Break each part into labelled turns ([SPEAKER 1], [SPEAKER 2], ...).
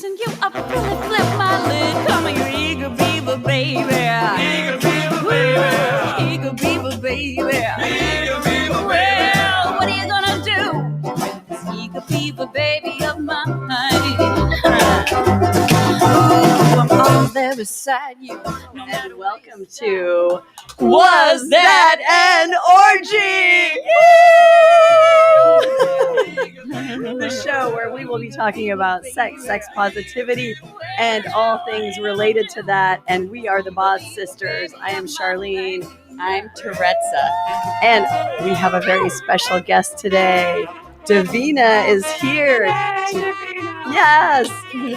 [SPEAKER 1] And you up really flip my lid. Come here, eager beaver, baby. Eager beaver, baby. Eager beaver, baby. Eager beaver, baby. Well, what are you gonna do with this eager beaver, baby of mine? Ooh, I'm all there beside you.
[SPEAKER 2] And welcome to Was That an Orgy? The show where we will be talking about sex positivity, and all things related to that. And we are the Bawd sisters. I am Charlene.
[SPEAKER 1] I'm Teresa.
[SPEAKER 2] And we have a very special guest today. Davina is here. Yes.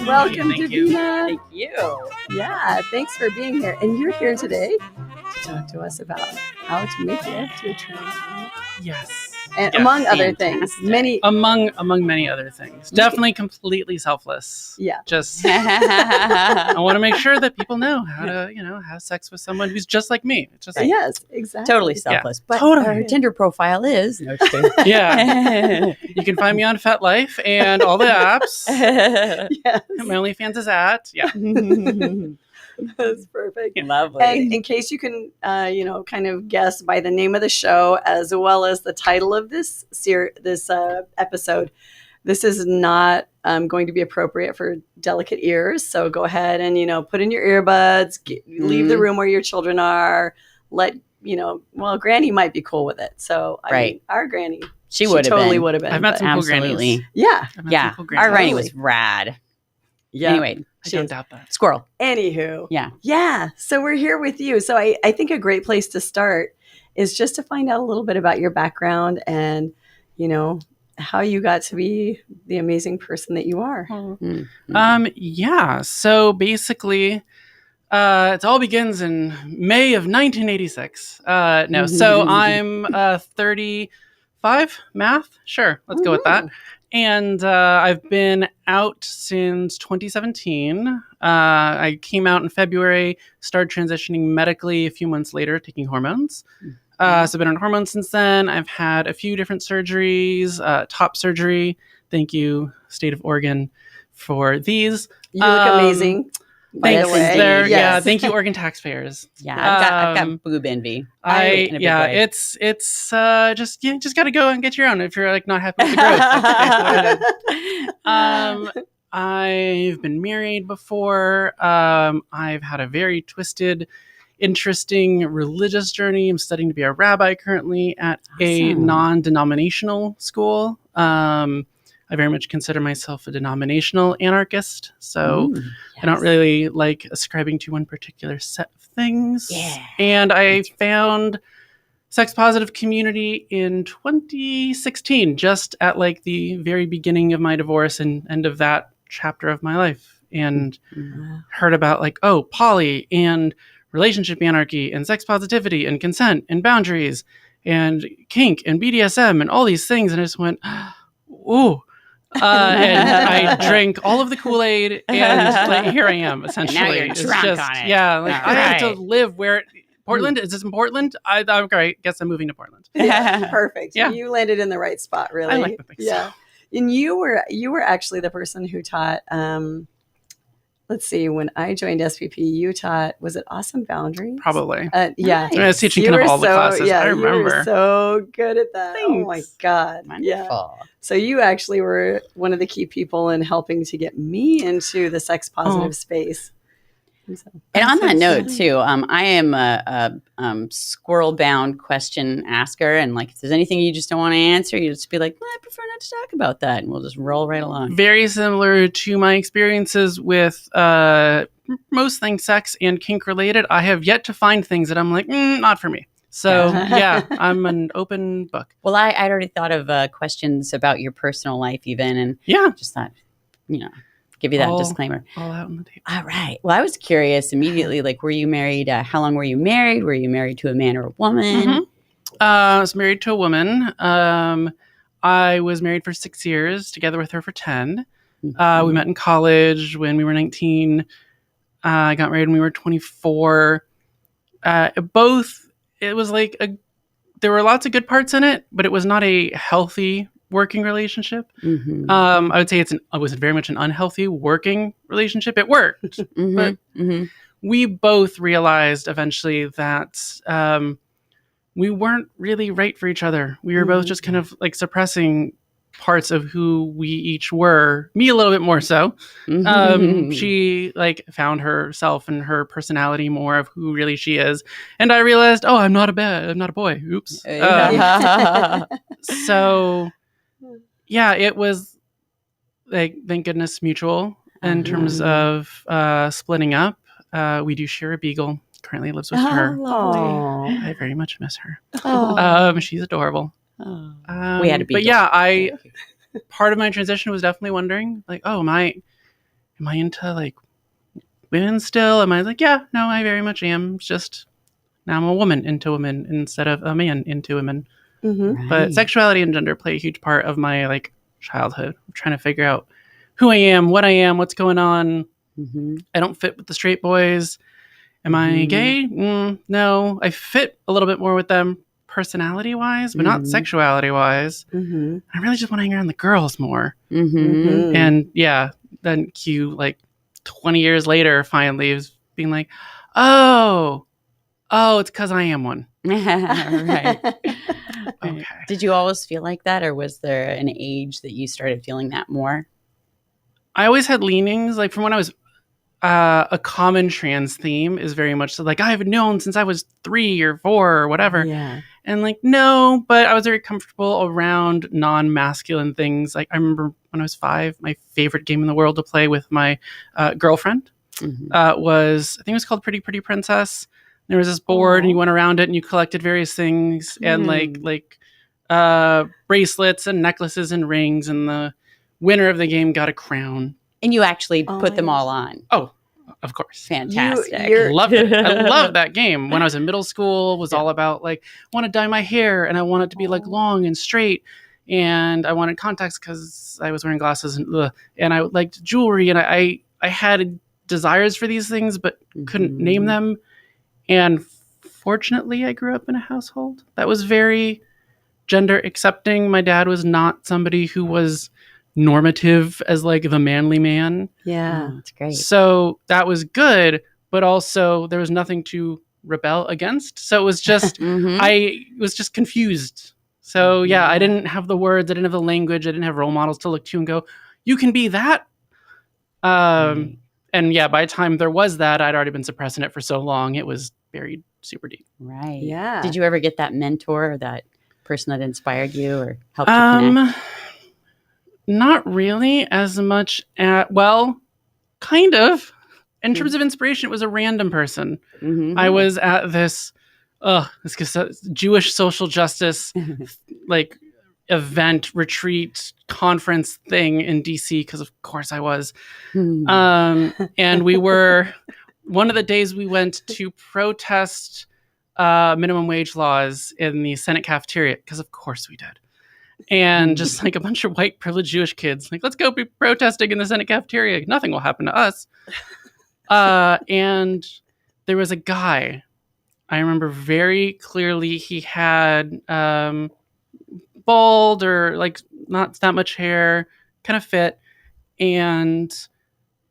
[SPEAKER 2] Welcome, Davina.
[SPEAKER 1] Thank you.
[SPEAKER 2] Yeah, thanks for being here. And you're here today to talk to us about how to make love to a trans woman.
[SPEAKER 3] Yes.
[SPEAKER 2] And
[SPEAKER 3] Yes.
[SPEAKER 2] among other things. Many
[SPEAKER 3] Among many other things. Definitely completely selfless.
[SPEAKER 2] Yeah.
[SPEAKER 3] Just I want to make sure that people know how to, have sex with someone who's just like me. It's just
[SPEAKER 2] Yes, exactly.
[SPEAKER 1] Totally selfless. But
[SPEAKER 3] totally.
[SPEAKER 1] our Tinder profile is. No, just kidding.
[SPEAKER 3] Yeah. You can find me on FetLife and all the apps.
[SPEAKER 2] Yes.
[SPEAKER 3] My OnlyFans is at. Yeah.
[SPEAKER 2] That's perfect.
[SPEAKER 1] Lovely.
[SPEAKER 2] And in case you can, kind of guess by the name of the show as well as the title of this episode, this is not going to be appropriate for delicate ears. So go ahead and, put in your earbuds, leave the room where your children are. Granny might be cool with it. So I mean, our Granny,
[SPEAKER 1] She would have
[SPEAKER 2] totally
[SPEAKER 1] been.
[SPEAKER 2] would have been.
[SPEAKER 3] I've met
[SPEAKER 2] but-
[SPEAKER 3] some cool grannies.
[SPEAKER 1] Absolutely.
[SPEAKER 2] Yeah.
[SPEAKER 3] I've met
[SPEAKER 1] Yeah.
[SPEAKER 3] some cool grannies.
[SPEAKER 1] Our Granny
[SPEAKER 2] Totally.
[SPEAKER 1] was rad.
[SPEAKER 2] Yeah.
[SPEAKER 1] Anyway,
[SPEAKER 3] I don't doubt that.
[SPEAKER 1] squirrel.
[SPEAKER 2] Anywho.
[SPEAKER 1] Yeah.
[SPEAKER 2] Yeah. So we're here with you. So I think a great place to start is just to find out a little bit about your background and, how you got to be the amazing person that you are.
[SPEAKER 3] Yeah. So basically, it all begins in May of 1986. So I'm 35. Math? Sure. Let's go with that. And I've been out since 2017. I came out in February, started transitioning medically a few months later, taking hormones. So I've been on hormones since then. I've had a few different surgeries, top surgery. Thank you, State of Oregon, for these.
[SPEAKER 2] You look amazing. By
[SPEAKER 3] Thanks
[SPEAKER 2] the way.
[SPEAKER 3] there.
[SPEAKER 2] Yes.
[SPEAKER 3] Yeah, thank you, Oregon taxpayers.
[SPEAKER 1] Yeah. I've got boob envy. In a big way.
[SPEAKER 3] It's just got to go and get your own if you're like not happy with the growth. That's basically what it is. I've been married before. I've had a very twisted, interesting religious journey. I'm studying to be a rabbi currently at a non-denominational school. I very much consider myself a denominational anarchist. So I don't really like ascribing to one particular set of things.
[SPEAKER 1] Yeah.
[SPEAKER 3] And I found sex positive community in 2016, just at like the very beginning of my divorce and end of that chapter of my life, and heard about like, poly and relationship anarchy and sex positivity and consent and boundaries and kink and BDSM and all these things. And I just went, ooh. And I drank all of the Kool-Aid, and like, here I am, essentially.
[SPEAKER 1] And now you're
[SPEAKER 3] It's
[SPEAKER 1] drunk
[SPEAKER 3] just,
[SPEAKER 1] on it.
[SPEAKER 3] yeah, like, I have to
[SPEAKER 1] Right.
[SPEAKER 3] live where Portland. Is this in Portland? Okay, guess I'm moving to Portland.
[SPEAKER 2] Yeah, perfect.
[SPEAKER 3] Yeah.
[SPEAKER 2] You landed in the right spot, really.
[SPEAKER 3] I like to think so.
[SPEAKER 2] Yeah. And you were actually the person who taught, let's see, when I joined SPP, you taught, was it Awesome Boundaries?
[SPEAKER 3] Probably.
[SPEAKER 2] Yeah.
[SPEAKER 1] Nice.
[SPEAKER 3] I was teaching
[SPEAKER 2] You
[SPEAKER 3] kind of
[SPEAKER 2] were
[SPEAKER 3] all the classes.
[SPEAKER 2] Yeah,
[SPEAKER 3] I remember.
[SPEAKER 2] You were so good at that. Oh my
[SPEAKER 3] Thanks.
[SPEAKER 2] God. Yeah.
[SPEAKER 1] Wonderful.
[SPEAKER 2] So you actually were one of the key people in helping to get me into the sex positive space. So,
[SPEAKER 1] And on that note, too, I am a squirrel-bound question asker. And like, if there's anything you just don't want to answer, you just be like, I prefer not to talk about that. And we'll just roll right along.
[SPEAKER 3] Very similar to my experiences with most things sex and kink related. I have yet to find things that I'm like, not for me. So yeah, I'm an open book.
[SPEAKER 1] Well, I'd already thought of questions about your personal life even. And
[SPEAKER 3] Yeah.
[SPEAKER 1] just thought, give you that
[SPEAKER 3] All-
[SPEAKER 1] disclaimer.
[SPEAKER 3] All out on the table.
[SPEAKER 1] All right. Well, I was curious immediately, like, were you married? How long were you married? Were you married to a man or a woman?
[SPEAKER 3] I was married to a woman. I was married for 6 years, together with her for 10. We met in college when we were 19. I got married when we were 24. It was like there were lots of good parts in it, but it was not a healthy working relationship.
[SPEAKER 4] Mm-hmm.
[SPEAKER 3] I would say it was very much an unhealthy working relationship. It worked,
[SPEAKER 4] Mm-hmm.
[SPEAKER 3] but
[SPEAKER 4] Mm-hmm.
[SPEAKER 3] we both realized eventually that we weren't really right for each other. We were both just kind of like suppressing parts of who we each were. Me a little bit more so. She like found herself and her personality more of who really she is, and I realized, oh, I'm not a boy. Oops. So yeah, it was like, thank goodness, mutual in terms of splitting up. We do share a beagle. Currently lives with her.
[SPEAKER 4] Lovely.
[SPEAKER 3] I very much miss her.
[SPEAKER 4] Oh.
[SPEAKER 3] She's adorable.
[SPEAKER 4] We had a beagle.
[SPEAKER 3] But yeah, part of my transition was definitely wondering, like, oh, am I into like women still? Am I like, yeah, no, I very much am. It's just now I'm a woman into women instead of a man into women.
[SPEAKER 2] Mm-hmm.
[SPEAKER 3] But sexuality and gender play a huge part of my like childhood. I'm trying to figure out who I am, what's going on.
[SPEAKER 4] Mm-hmm.
[SPEAKER 3] I don't fit with the straight boys. Am I gay? No, I fit a little bit more with them personality wise, but not sexuality wise.
[SPEAKER 2] Mm-hmm.
[SPEAKER 3] I really just want to hang around the girls more.
[SPEAKER 4] Mm-hmm.
[SPEAKER 3] And yeah, then Q like 20 years later finally is being like, oh, it's because I am one.
[SPEAKER 4] Right.
[SPEAKER 3] Okay.
[SPEAKER 4] Did you always feel like that, or was there an age that you started feeling that more?
[SPEAKER 3] I always had leanings, like from when I was a common trans theme is very much so, like, I've known since I was 3 or 4 or whatever.
[SPEAKER 2] Yeah.
[SPEAKER 3] And like, no, but I was very comfortable around non-masculine things. Like I remember when I was 5, my favorite game in the world to play with my girlfriend was, I think it was called Pretty Pretty Princess. There was this board and you went around it and you collected various things and like bracelets and necklaces and rings, and the winner of the game got a crown.
[SPEAKER 4] And you actually put them all on.
[SPEAKER 3] Oh, of course.
[SPEAKER 4] Fantastic.
[SPEAKER 3] Loved it. I loved that game. When I was in middle school, was all about like, want to dye my hair and I want it to be like long and straight, and I wanted contacts because I was wearing glasses and I liked jewelry, and I had desires for these things but couldn't name them. And fortunately, I grew up in a household that was very gender accepting. My dad was not somebody who was normative as like the manly man.
[SPEAKER 2] Yeah.
[SPEAKER 4] That's great.
[SPEAKER 3] So that was good, but also there was nothing to rebel against. So it was just, I was just confused. So yeah, I didn't have the words, I didn't have the language, I didn't have role models to look to and go, you can be that. And yeah, by the time there was that, I'd already been suppressing it for so long, it was buried super deep.
[SPEAKER 4] Right.
[SPEAKER 2] Yeah.
[SPEAKER 4] Did you ever get that mentor or that person that inspired you or helped you connect?
[SPEAKER 3] Not really as much well, kind of. In terms of inspiration, it was a random person. I was at this Jewish social justice like event, retreat, conference thing in DC, because of course I was. And we were, one of the days we went to protest minimum wage laws in the Senate cafeteria, because of course we did. And just like a bunch of white privileged Jewish kids, like, let's go be protesting in the Senate cafeteria. Nothing will happen to us. And there was a guy, I remember very clearly, he had bald or like not that much hair, kind of fit. And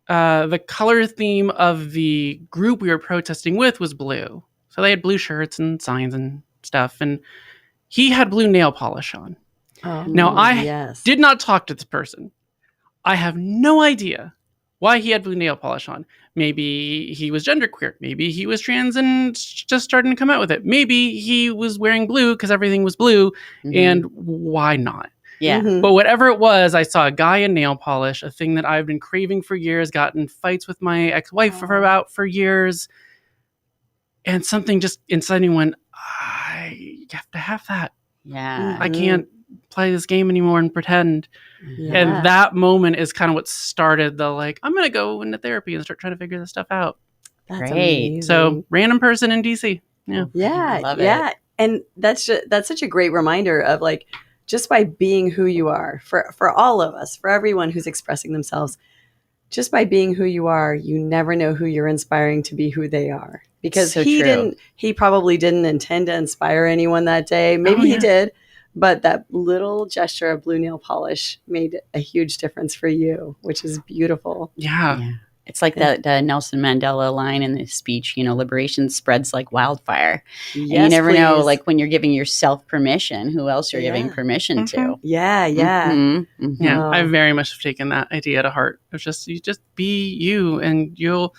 [SPEAKER 3] the color theme of the group we were protesting with was blue. So they had blue shirts and signs and stuff. And he had blue nail polish on. Now, I did not talk to this person. I have no idea why he had blue nail polish on. Maybe he was genderqueer. Maybe he was trans and just starting to come out with it. Maybe he was wearing blue because everything was blue, and why not?
[SPEAKER 4] Yeah.
[SPEAKER 3] But whatever it was, I saw a guy in nail polish, a thing that I've been craving for years, gotten fights with my ex-wife for years, and something just inside me went, I have to have that.
[SPEAKER 4] Yeah.
[SPEAKER 3] I can't play this game anymore and pretend. And that moment is kind of what started the like, I'm gonna go into therapy and start trying to figure this stuff out.
[SPEAKER 2] That's
[SPEAKER 4] great.
[SPEAKER 2] amazing.
[SPEAKER 3] So random person in DC.
[SPEAKER 2] Yeah.
[SPEAKER 4] Love it.
[SPEAKER 2] And that's such a great reminder of like, just by being who you are, for all of us, for everyone who's expressing themselves, just by being who you are, you never know who you're inspiring to be who they are. Because
[SPEAKER 4] So
[SPEAKER 2] he
[SPEAKER 4] true.
[SPEAKER 2] probably didn't intend to inspire anyone that day. Maybe he did. but that little gesture of blue nail polish made a huge difference for you, which is beautiful.
[SPEAKER 3] Yeah.
[SPEAKER 4] Yeah. It's like that Nelson Mandela line in the speech, liberation spreads like wildfire. And you never know,
[SPEAKER 2] please.
[SPEAKER 4] like when you're giving yourself permission, who else you're giving permission to.
[SPEAKER 2] Yeah, yeah.
[SPEAKER 4] Mm-hmm. Mm-hmm.
[SPEAKER 3] Yeah,
[SPEAKER 2] Oh.
[SPEAKER 3] I very much have taken that idea to heart. It's just you just be you, and the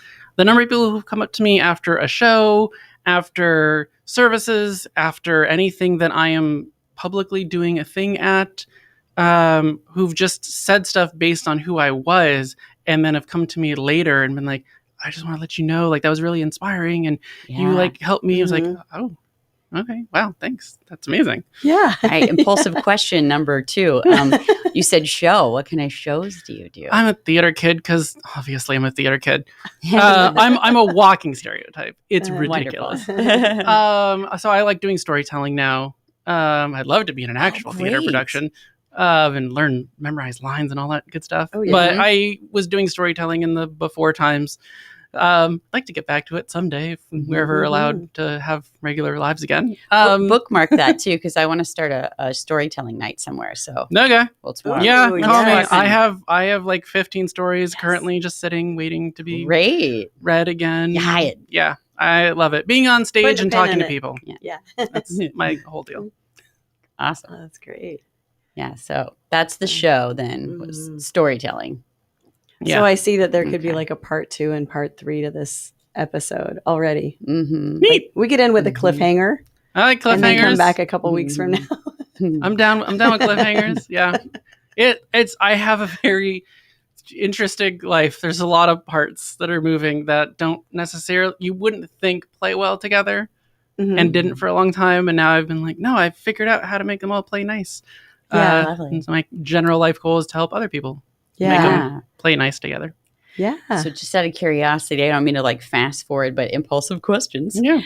[SPEAKER 3] number of people who've come up to me after a show, after services, after anything that I am publicly doing a thing at, who've just said stuff based on who I was, and then have come to me later and been like, I just want to let you know, like, that was really inspiring, and you like helped me. I was like, oh, okay, wow, thanks, that's amazing.
[SPEAKER 2] Yeah.
[SPEAKER 4] Right, impulsive question number 2. You said show. What kind of shows do you do?
[SPEAKER 3] I'm a theater kid because obviously I'm a theater kid. I'm a walking stereotype. It's ridiculous. So I like doing storytelling now. I'd love to be in an actual theater production and memorize lines and all that good stuff.
[SPEAKER 2] Oh, yeah.
[SPEAKER 3] But I was doing storytelling in the before times. I'd like to get back to it someday if we're ever allowed to have regular lives again.
[SPEAKER 4] Bookmark that too, because I want to start a storytelling night somewhere. So
[SPEAKER 3] Okay.
[SPEAKER 4] well, tomorrow.
[SPEAKER 3] Yeah,
[SPEAKER 2] Ooh,
[SPEAKER 3] call me.
[SPEAKER 2] yes.
[SPEAKER 3] I have like 15 stories currently just sitting, waiting to be
[SPEAKER 4] Great.
[SPEAKER 3] read again.
[SPEAKER 4] Yeah.
[SPEAKER 3] I love it. Being on stage
[SPEAKER 2] Put a
[SPEAKER 3] and
[SPEAKER 2] pin
[SPEAKER 3] talking
[SPEAKER 2] in
[SPEAKER 3] to
[SPEAKER 2] it.
[SPEAKER 3] people.
[SPEAKER 2] Yeah.
[SPEAKER 3] That's my whole deal.
[SPEAKER 4] Awesome.
[SPEAKER 2] Oh, that's great.
[SPEAKER 4] Yeah. So that's the show then, was storytelling.
[SPEAKER 3] Yeah.
[SPEAKER 2] So I see that there could be
[SPEAKER 4] Okay.
[SPEAKER 2] like a part 2 and part 3 to this episode already.
[SPEAKER 4] Mm-hmm.
[SPEAKER 3] Neat.
[SPEAKER 2] We get in with a cliffhanger
[SPEAKER 3] I like
[SPEAKER 2] and then come
[SPEAKER 3] cliffhangers.
[SPEAKER 2] back a couple weeks from now.
[SPEAKER 3] I'm down with cliffhangers. Yeah. I have a very interesting life. There's a lot of parts that are moving that don't necessarily, you wouldn't think play well together and didn't for a long time. And now I've been like, no, I've figured out how to make them all play nice.
[SPEAKER 2] Yeah,
[SPEAKER 4] lovely.
[SPEAKER 3] And so my general life goal is to help other people make
[SPEAKER 2] Yeah.
[SPEAKER 3] them play nice together.
[SPEAKER 2] Yeah.
[SPEAKER 4] So just out of curiosity, I don't mean to like fast forward, but impulsive questions.
[SPEAKER 3] Yeah.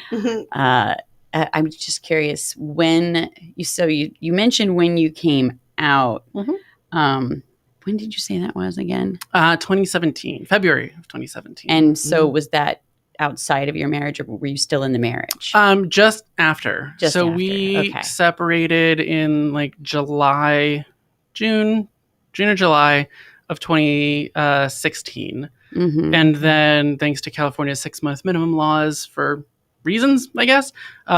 [SPEAKER 4] I'm just curious when you mentioned when you came out. When did you say that was again?
[SPEAKER 3] 2017, February of 2017.
[SPEAKER 4] And so was that outside of your marriage, or were you still in the marriage?
[SPEAKER 3] Just after.
[SPEAKER 4] Just
[SPEAKER 3] so
[SPEAKER 4] after,
[SPEAKER 3] we
[SPEAKER 4] okay.
[SPEAKER 3] separated in like June or July of 2016.
[SPEAKER 4] Mm-hmm.
[SPEAKER 3] And then thanks to California's 6-month minimum laws for reasons, I guess,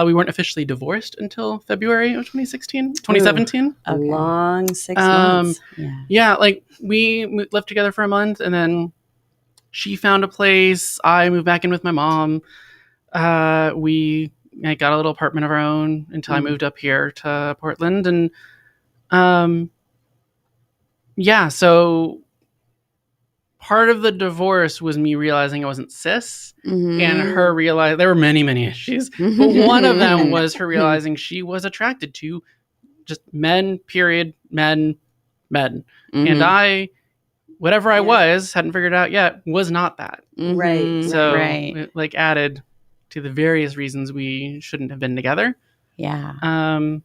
[SPEAKER 3] we weren't officially divorced until February of 2017.
[SPEAKER 2] A
[SPEAKER 4] Okay.
[SPEAKER 2] long 6 months.
[SPEAKER 3] Yeah, like we lived together for a month, and then she found a place. I moved back in with my mom. We got a little apartment of our own until I moved up here to Portland, and so part of the divorce was me realizing I wasn't cis,
[SPEAKER 4] Mm-hmm.
[SPEAKER 3] and her realize there were many issues, but one of them was her realizing she was attracted to just men, period, men.
[SPEAKER 4] Mm-hmm.
[SPEAKER 3] And I, whatever I was, hadn't figured out yet, was not that.
[SPEAKER 4] Mm-hmm.
[SPEAKER 2] Right.
[SPEAKER 3] So
[SPEAKER 4] right.
[SPEAKER 3] it like added to the various reasons we shouldn't have been together.
[SPEAKER 4] Yeah.
[SPEAKER 3] And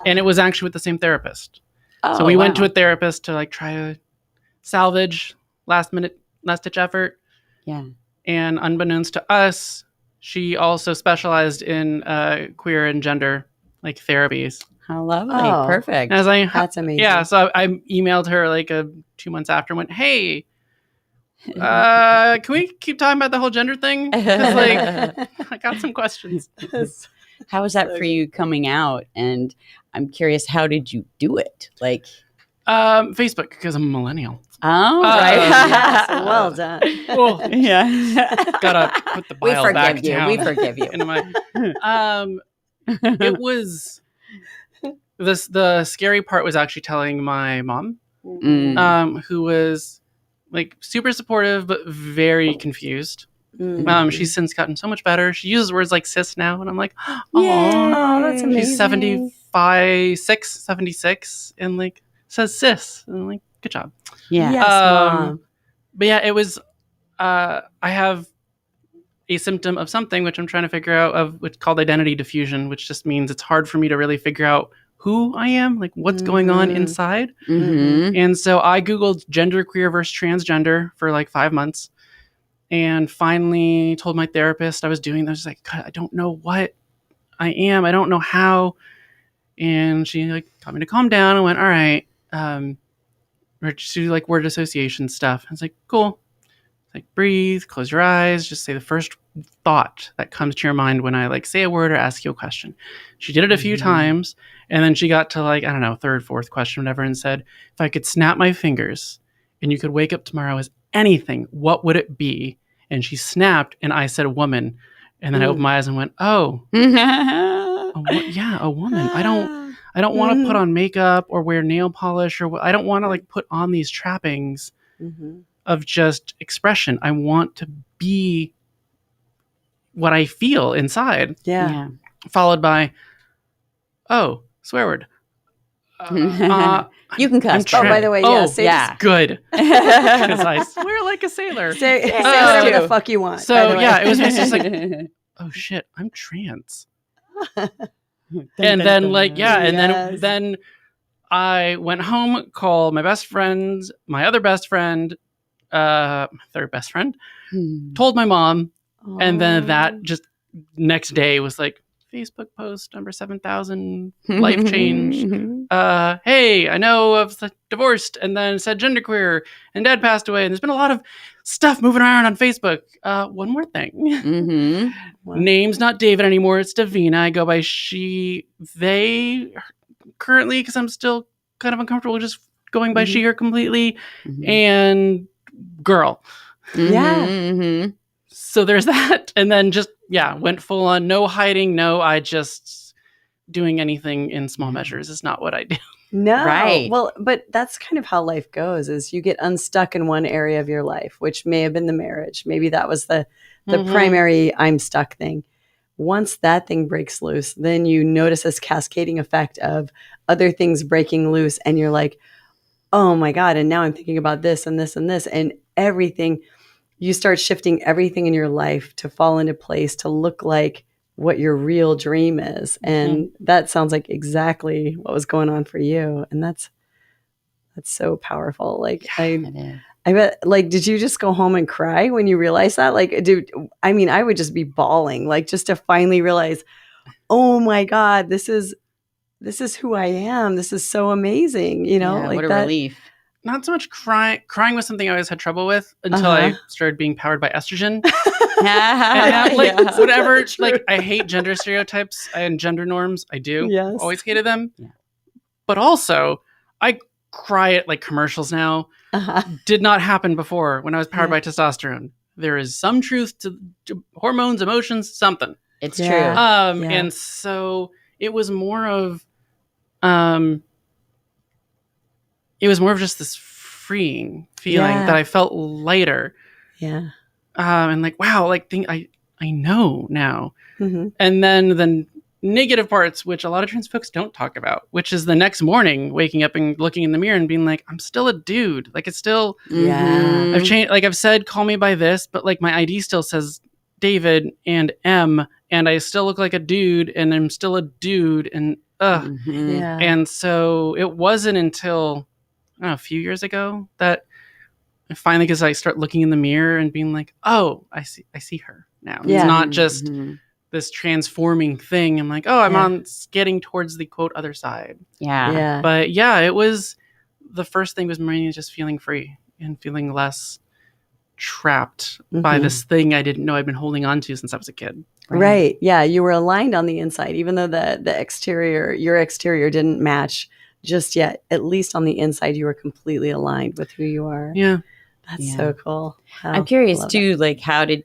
[SPEAKER 3] it was actually with the same therapist.
[SPEAKER 4] Oh,
[SPEAKER 3] So we went to
[SPEAKER 4] wow.
[SPEAKER 3] a therapist to like try to salvage last ditch effort.
[SPEAKER 4] Yeah.
[SPEAKER 3] And unbeknownst to us, she also specialized in queer and gender like therapies.
[SPEAKER 4] How lovely.
[SPEAKER 2] Oh.
[SPEAKER 4] Perfect.
[SPEAKER 3] As I
[SPEAKER 2] That's amazing.
[SPEAKER 3] Yeah, so I emailed her like 2 months after and went, hey, can we keep talking about the whole gender thing? 'Cause, like, I got some questions.
[SPEAKER 4] How was that for you coming out? And I'm curious, how did you do it? Like,
[SPEAKER 3] Facebook, because I'm a millennial.
[SPEAKER 4] oh,
[SPEAKER 3] right.
[SPEAKER 2] Yes, well done.
[SPEAKER 3] Oh,
[SPEAKER 4] yeah.
[SPEAKER 3] gotta put the
[SPEAKER 4] We
[SPEAKER 3] bile back
[SPEAKER 4] forgive you.
[SPEAKER 3] down
[SPEAKER 4] We forgive you.
[SPEAKER 3] into my. It was the scary part was actually telling my mom, who was like super supportive but very confused. She's since gotten so much better. She uses words like cis now, and I'm like, oh,
[SPEAKER 2] that's amazing.
[SPEAKER 3] she's 76, and like says cis, and I'm like, good job.
[SPEAKER 4] Yeah.
[SPEAKER 2] Yes, Mom.
[SPEAKER 3] But yeah, it was. I have a symptom of something which I'm trying to figure out of, which called identity diffusion, which just means it's hard for me to really figure out who I am, like what's going on inside.
[SPEAKER 4] Mm-hmm.
[SPEAKER 3] And so I Googled genderqueer versus transgender for like 5 months, and finally told my therapist I was doing this. Like, God, I don't know what I am. I don't know how. And she like got me to calm down and went, all right, we're just do like word association stuff. I was like, cool. Like breathe, close your eyes, just say the first thought that comes to your mind when I like say a word or ask you a question. She did it a few times, and then she got to like, I don't know, third, fourth question, whatever, and said, if I could snap my fingers and you could wake up tomorrow as anything, what would it be? And she snapped, and I said woman. And then I opened my eyes and went, oh, a woman. I don't want to put on makeup or wear nail polish, or I don't want to like put on these trappings of just expression. I want to be what I feel inside.
[SPEAKER 2] Yeah.
[SPEAKER 3] Followed by, oh, swear word.
[SPEAKER 4] You can cuss.
[SPEAKER 2] Oh, by the way,
[SPEAKER 3] good. Because I swear like a sailor.
[SPEAKER 2] Say whatever the fuck you want.
[SPEAKER 3] So yeah, it was just like, oh shit, I'm trans. And then like, then I went home, called my best friend, my other best friend, third best friend, told my mom, and then that just next day was like, Facebook post number 7,000, life change. Hey, I know of the divorced and then said genderqueer and dad passed away. And there's been a lot of stuff moving around on Facebook. One more thing. Name's not David anymore. It's Davina. I go by she, they currently, because I'm still kind of uncomfortable just going by she, her completely. And girl. So there's that. And then just, went full on, no hiding. No, I just doing anything in small measures is not what I do.
[SPEAKER 2] No.
[SPEAKER 4] Right.
[SPEAKER 2] Well, but that's kind of how life goes, is you get unstuck in one area of your life, which may have been the marriage. Maybe that was the primary I'm stuck thing. Once that thing breaks loose, then you notice this cascading effect of other things breaking loose. And you're like, oh my God. And now I'm thinking about this and this and this and everything. You start shifting everything in your life to fall into place, to look like what your real dream is. And that sounds like exactly what was going on for you. And that's so powerful. Like, I bet, like, did you just go home and cry when you realized that? Like, I would just be bawling, like, just to finally realize, oh my God, this is who I am. This is so amazing. You know, like
[SPEAKER 4] what a
[SPEAKER 2] that,
[SPEAKER 4] relief.
[SPEAKER 3] Not so much crying. Crying was something I always had trouble with until I started being powered by estrogen. And whatever. Like, I hate gender stereotypes and gender norms. I do.
[SPEAKER 2] Yes.
[SPEAKER 3] Always hated them. Yeah. But also, I cry at like commercials now. Did not happen before when I was powered by testosterone. There is some truth to hormones, emotions, something.
[SPEAKER 4] It's true.
[SPEAKER 3] And so it was more of just this freeing feeling that I felt lighter. Yeah. And like, wow, like I know now. And then the negative parts, which a lot of trans folks don't talk about, which is the next morning waking up and looking in the mirror and being like, I'm still a dude. Like, it's still, I've changed. Like, I've said, call me by this, but like my ID still says David and M, and I still look like a dude, and I'm still a dude, and and so it wasn't until a few years ago that finally, because I start looking in the mirror and being like, oh, I see her now. It's not just this transforming thing. I'm like, oh, I'm on getting towards the quote other side. But it was, the first thing was mainly just feeling free and feeling less trapped by this thing I didn't know I'd been holding on to since I was a kid.
[SPEAKER 2] Right. Yeah. You were aligned on the inside, even though the exterior, your exterior didn't match just yet. At least on the inside, you were completely aligned with who you are.
[SPEAKER 3] Yeah.
[SPEAKER 2] That's so cool. Wow.
[SPEAKER 4] I'm curious too, like, how did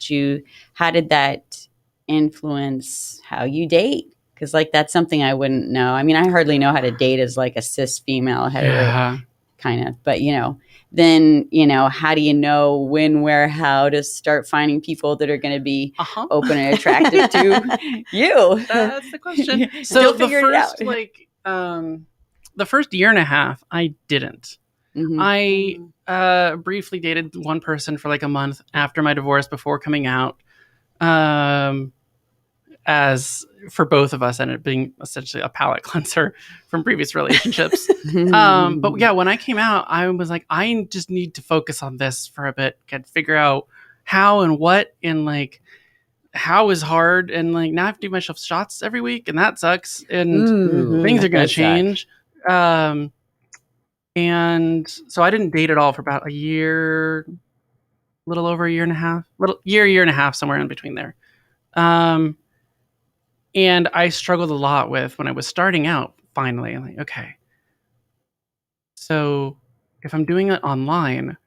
[SPEAKER 4] that influence how you date? Because like, that's something I wouldn't know. I mean, I hardly know how to date as like a cis female hetero kind of, but then, how do you know when, where, how to start finding people that are going to be open and attractive to you?
[SPEAKER 3] That's the question. So the first, the first year and a half, I didn't. I briefly dated one person for like a month after my divorce before coming out. As for both of us, ended up being essentially a palate cleanser from previous relationships. But yeah, when I came out, I was like, I just need to focus on this for a bit, figure out how and what, and like, how is hard, and like now I have to do myself shots every week, and that sucks. And
[SPEAKER 4] Ooh,
[SPEAKER 3] things are
[SPEAKER 4] that
[SPEAKER 3] going to
[SPEAKER 4] does suck.
[SPEAKER 3] change. And so I didn't date at all for about a year, little over a year and a half, year and a half, somewhere in between there. And I struggled a lot with when I was starting out. Finally, I'm like, okay, so if I'm doing it online,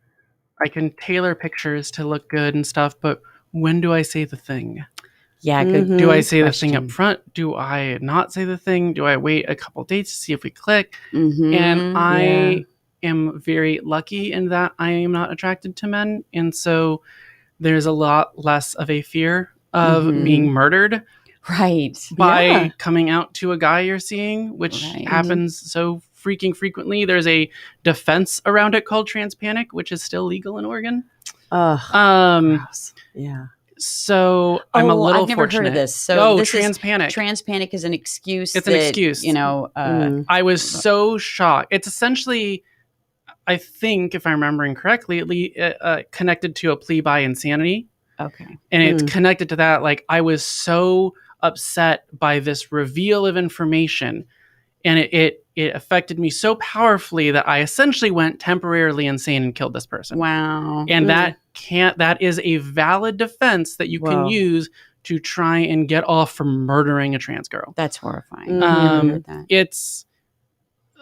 [SPEAKER 3] I can tailor pictures to look good and stuff, but when do I say the thing?
[SPEAKER 4] Yeah, good.
[SPEAKER 3] Do I say
[SPEAKER 4] question.
[SPEAKER 3] the thing up front? Do I not say the thing? Do I wait a couple dates to see if we click?
[SPEAKER 4] Mm-hmm.
[SPEAKER 3] And I am very lucky in that I am not attracted to men. And so there's a lot less of a fear of being murdered
[SPEAKER 4] Right.
[SPEAKER 3] by coming out to a guy you're seeing, which happens so freaking frequently. There's a defense around it called transpanic, which is still legal in Oregon.
[SPEAKER 2] Gross. Yeah.
[SPEAKER 3] So I'm a little
[SPEAKER 4] I've never
[SPEAKER 3] fortunate.
[SPEAKER 4] heard of this. So this
[SPEAKER 3] transpanic.
[SPEAKER 4] Transpanic is an excuse.
[SPEAKER 3] It's an excuse.
[SPEAKER 4] You know,
[SPEAKER 3] I was so shocked. It's essentially, I think, if I'm remembering correctly, connected to a plea by insanity.
[SPEAKER 4] Okay.
[SPEAKER 3] And it's connected to that. Like, I was so upset by this reveal of information, and it affected me so powerfully that I essentially went temporarily insane and killed this person.
[SPEAKER 4] Wow.
[SPEAKER 3] And that is a valid defense that you can use to try and get off from murdering a trans girl.
[SPEAKER 4] That's horrifying.
[SPEAKER 3] It's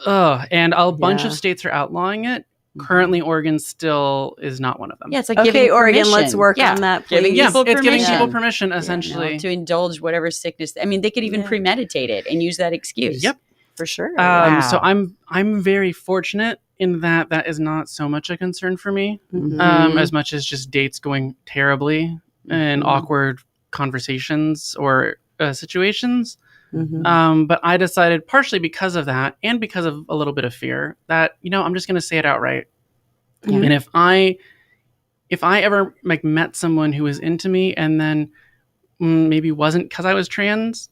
[SPEAKER 3] and a bunch of states are outlawing it. Currently, Oregon still is not one of them.
[SPEAKER 4] Yeah, it's like
[SPEAKER 2] okay, Oregon,
[SPEAKER 4] permission.
[SPEAKER 2] let's work on that, please.
[SPEAKER 3] It's giving people permission, essentially.
[SPEAKER 4] To indulge whatever sickness. I mean, they could even premeditate it and use that excuse.
[SPEAKER 3] Yep.
[SPEAKER 2] For sure.
[SPEAKER 3] So I'm very fortunate in that is not so much a concern for me, as much as just dates going terribly and awkward conversations or situations. But I decided, partially because of that and because of a little bit of fear, that, I'm just going to say it outright. And if I ever met someone who was into me and then maybe wasn't because I was trans,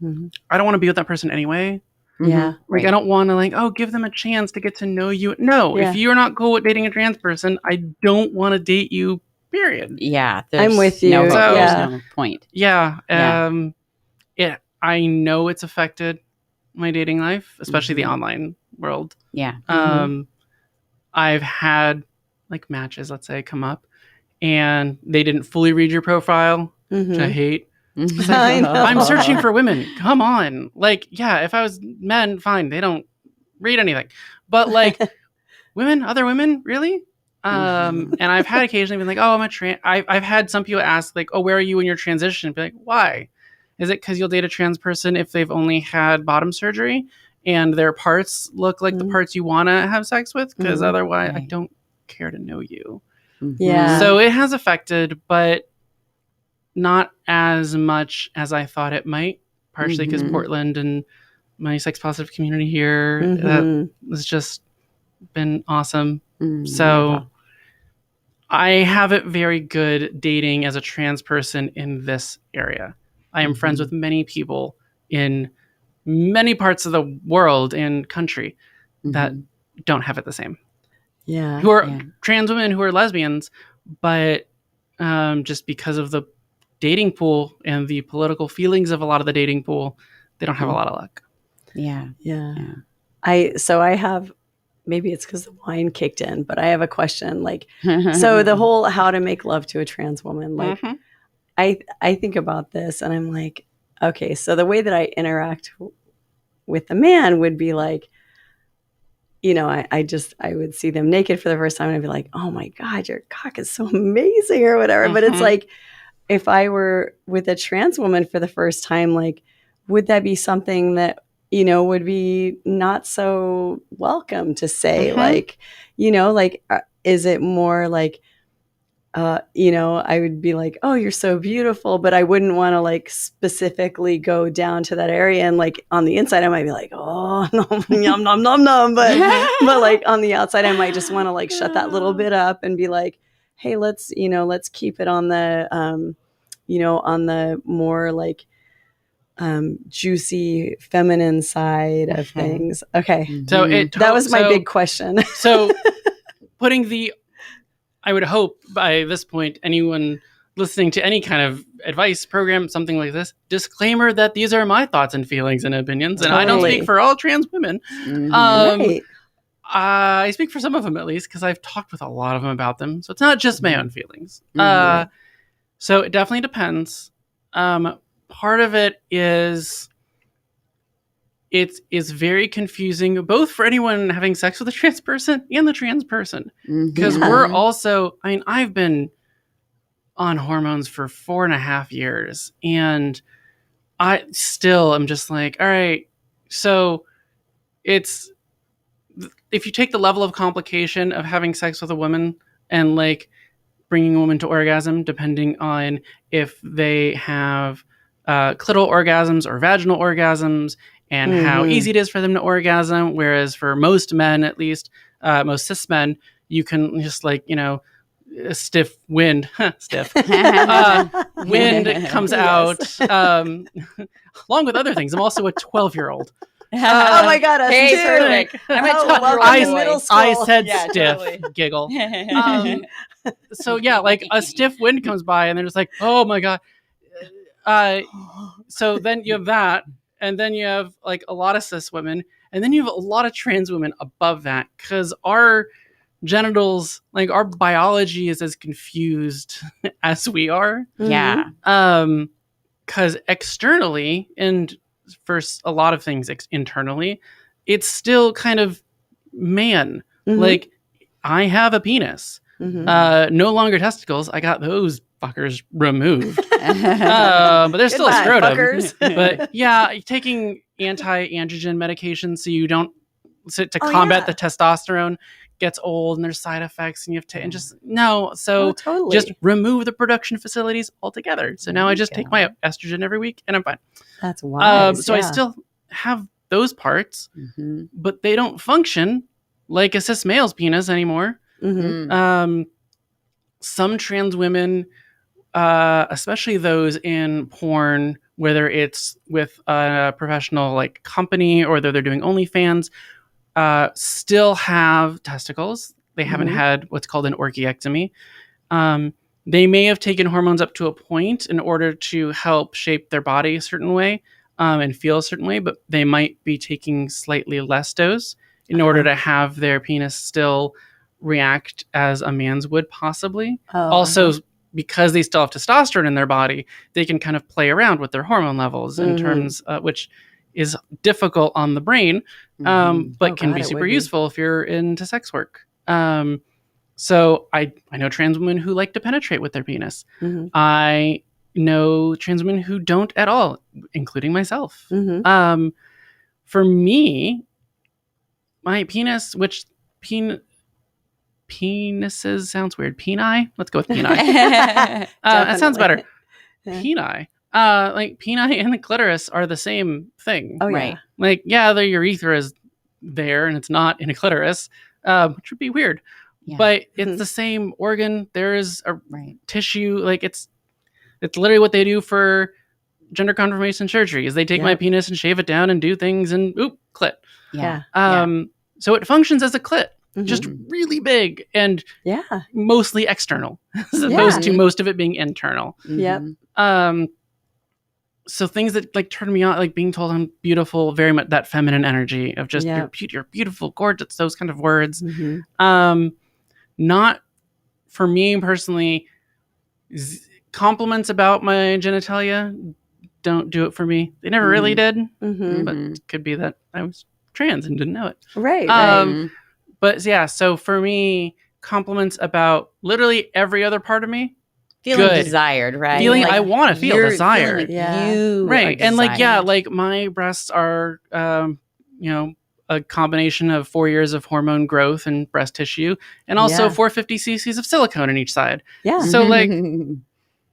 [SPEAKER 3] I don't want to be with that person anyway.
[SPEAKER 2] Yeah.
[SPEAKER 3] Like, I don't want to give them a chance to get to know you. No, if you're not cool with dating a trans person, I don't want to date you, period.
[SPEAKER 4] Yeah.
[SPEAKER 2] I'm with you.
[SPEAKER 4] There's no point.
[SPEAKER 3] Yeah. I know it's affected my dating life, especially the online world.
[SPEAKER 4] Yeah.
[SPEAKER 3] I've had matches, let's say, come up and they didn't fully read your profile, which I hate.
[SPEAKER 2] I know.
[SPEAKER 3] I'm searching for women. Come on. If I was men, fine. They don't read anything. But women, other women, really? And I've had occasionally been I'm a trans. I've had some people ask where are you in your transition? Be why? Is it because you'll date a trans person if they've only had bottom surgery and their parts look like the parts you want to have sex with? Because otherwise, I don't care to know you.
[SPEAKER 2] Yeah.
[SPEAKER 3] So it has affected, but not as much as I thought it might. Partially because Portland and my sex positive community here that has just been awesome. So I have it very good dating as a trans person in this area. I am friends with many people in many parts of the world and country that don't have it the same.
[SPEAKER 2] Yeah.
[SPEAKER 3] Who are trans women who are lesbians, but just because of the dating pool and the political feelings of a lot of the dating pool, they don't have a lot of luck.
[SPEAKER 2] Yeah. I have, maybe it's because the wine kicked in, but I have a question. So the whole how to make love to a trans woman, I think about this and I'm like, okay, so the way that I interact with the man would be I would see them naked for the first time and I'd be like, oh my God, your cock is so amazing or whatever. But it's if I were with a trans woman for the first time, would that be something that, would be not so welcome to say? Is it more I would be oh, you're so beautiful, but I wouldn't want to specifically go down to that area. And on the inside, I might be oh, nom, nom, nom, nom. But on the outside, I might just want to shut that little bit up and be hey, let's keep it on the, on the more juicy feminine side of things. Okay.
[SPEAKER 3] So
[SPEAKER 2] that was my big question.
[SPEAKER 3] So I would hope by this point, anyone listening to any kind of advice program, something like this, disclaimer that these are my thoughts and feelings and opinions, and I don't
[SPEAKER 2] Totally.
[SPEAKER 3] speak for all trans women.
[SPEAKER 2] Right.
[SPEAKER 3] I speak for some of them at least, because I've talked with a lot of them about them. So it's not just my own feelings. So it definitely depends. Part of it is it's very confusing, both for anyone having sex with a trans person and the trans person. Because we're also, I mean, I've been on hormones for 4.5 years, and I still am just like, all right, so it's, if you take the level of complication of having sex with a woman and like bringing a woman to orgasm, depending on if they have clitoral orgasms or vaginal orgasms, and how easy it is for them to orgasm, whereas for most men, at least most cis men, you can just like, a stiff wind, wind comes out, along with other things. I'm also a 12-year-old.
[SPEAKER 2] Oh my God!
[SPEAKER 4] Hey,
[SPEAKER 2] Dude.
[SPEAKER 4] perfect. I'm a
[SPEAKER 2] Welcome
[SPEAKER 4] 12-year-old
[SPEAKER 2] to
[SPEAKER 4] boy.
[SPEAKER 2] middle school.
[SPEAKER 3] I said
[SPEAKER 4] Yeah,
[SPEAKER 3] stiff,
[SPEAKER 4] totally.
[SPEAKER 3] giggle. So yeah, like a stiff wind comes by, and they're just like, oh my God. So then you have that, and then you have like a lot of cis women, and then you have a lot of trans women above that, because our genitals, like our biology, is as confused as we are.
[SPEAKER 4] Yeah.
[SPEAKER 3] Because externally, and for a lot of things internally, it's still kind of man. Like, I have a penis. No longer testicles. I got those fuckers removed. But there's still a
[SPEAKER 2] Goodbye,
[SPEAKER 3] scrotum.
[SPEAKER 2] fuckers.
[SPEAKER 3] But yeah, taking anti-androgen medication so you don't combat the testosterone gets old, and there's side effects, and you have to
[SPEAKER 2] Totally.
[SPEAKER 3] just remove the production facilities altogether. So now I just take my estrogen every week, and I'm fine.
[SPEAKER 2] That's wise.
[SPEAKER 3] So I still have those parts, but they don't function like a cis male's penis anymore. Some trans women, especially those in porn, whether it's with a professional like company or they're doing OnlyFans, still have testicles. They haven't had what's called an orchiectomy. They may have taken hormones up to a point in order to help shape their body a certain way and feel a certain way, but they might be taking slightly less dose in order to have their penis still react as a man's would possibly. Also, because they still have testosterone in their body, they can kind of play around with their hormone levels in terms, which is difficult on the brain, but can be super useful if you're into sex work. So I know trans women who like to penetrate with their penis. I know trans women who don't at all, including myself. For me, my penis, which penises sounds weird. Peni? Let's go with peni. That sounds better. Peni. Like peni and the clitoris are the same thing.
[SPEAKER 2] Oh,
[SPEAKER 4] Right.
[SPEAKER 3] Like, yeah, the urethra is there and it's not in a clitoris, which would be weird.
[SPEAKER 4] Yeah.
[SPEAKER 3] But it's the same organ. There is a tissue. Like it's literally what they do for gender confirmation surgery is they take my penis and shave it down and do things and clit.
[SPEAKER 4] Yeah.
[SPEAKER 3] So it functions as a clit, just really big and mostly external, as opposed to most of it being internal. So things that like turn me on, like being told I'm beautiful, very much that feminine energy of just you're beautiful, gorgeous, those kind of words. Not for me personally. Compliments about my genitalia don't do it for me. They never really did, but it could be that I was trans and didn't know it.
[SPEAKER 2] Right.
[SPEAKER 3] But yeah, so for me, compliments about literally every other part of me.
[SPEAKER 4] Feeling
[SPEAKER 3] good.
[SPEAKER 4] Desired, right?
[SPEAKER 3] Feeling
[SPEAKER 4] Like,
[SPEAKER 3] I want to feel
[SPEAKER 4] you're
[SPEAKER 3] desired.
[SPEAKER 4] feeling like you
[SPEAKER 3] Right.
[SPEAKER 4] are
[SPEAKER 3] And like, yeah,
[SPEAKER 4] desired.
[SPEAKER 3] like my breasts are, a combination of 4 years of hormone growth and breast tissue, and also 450 cc's of silicone in each side. So like,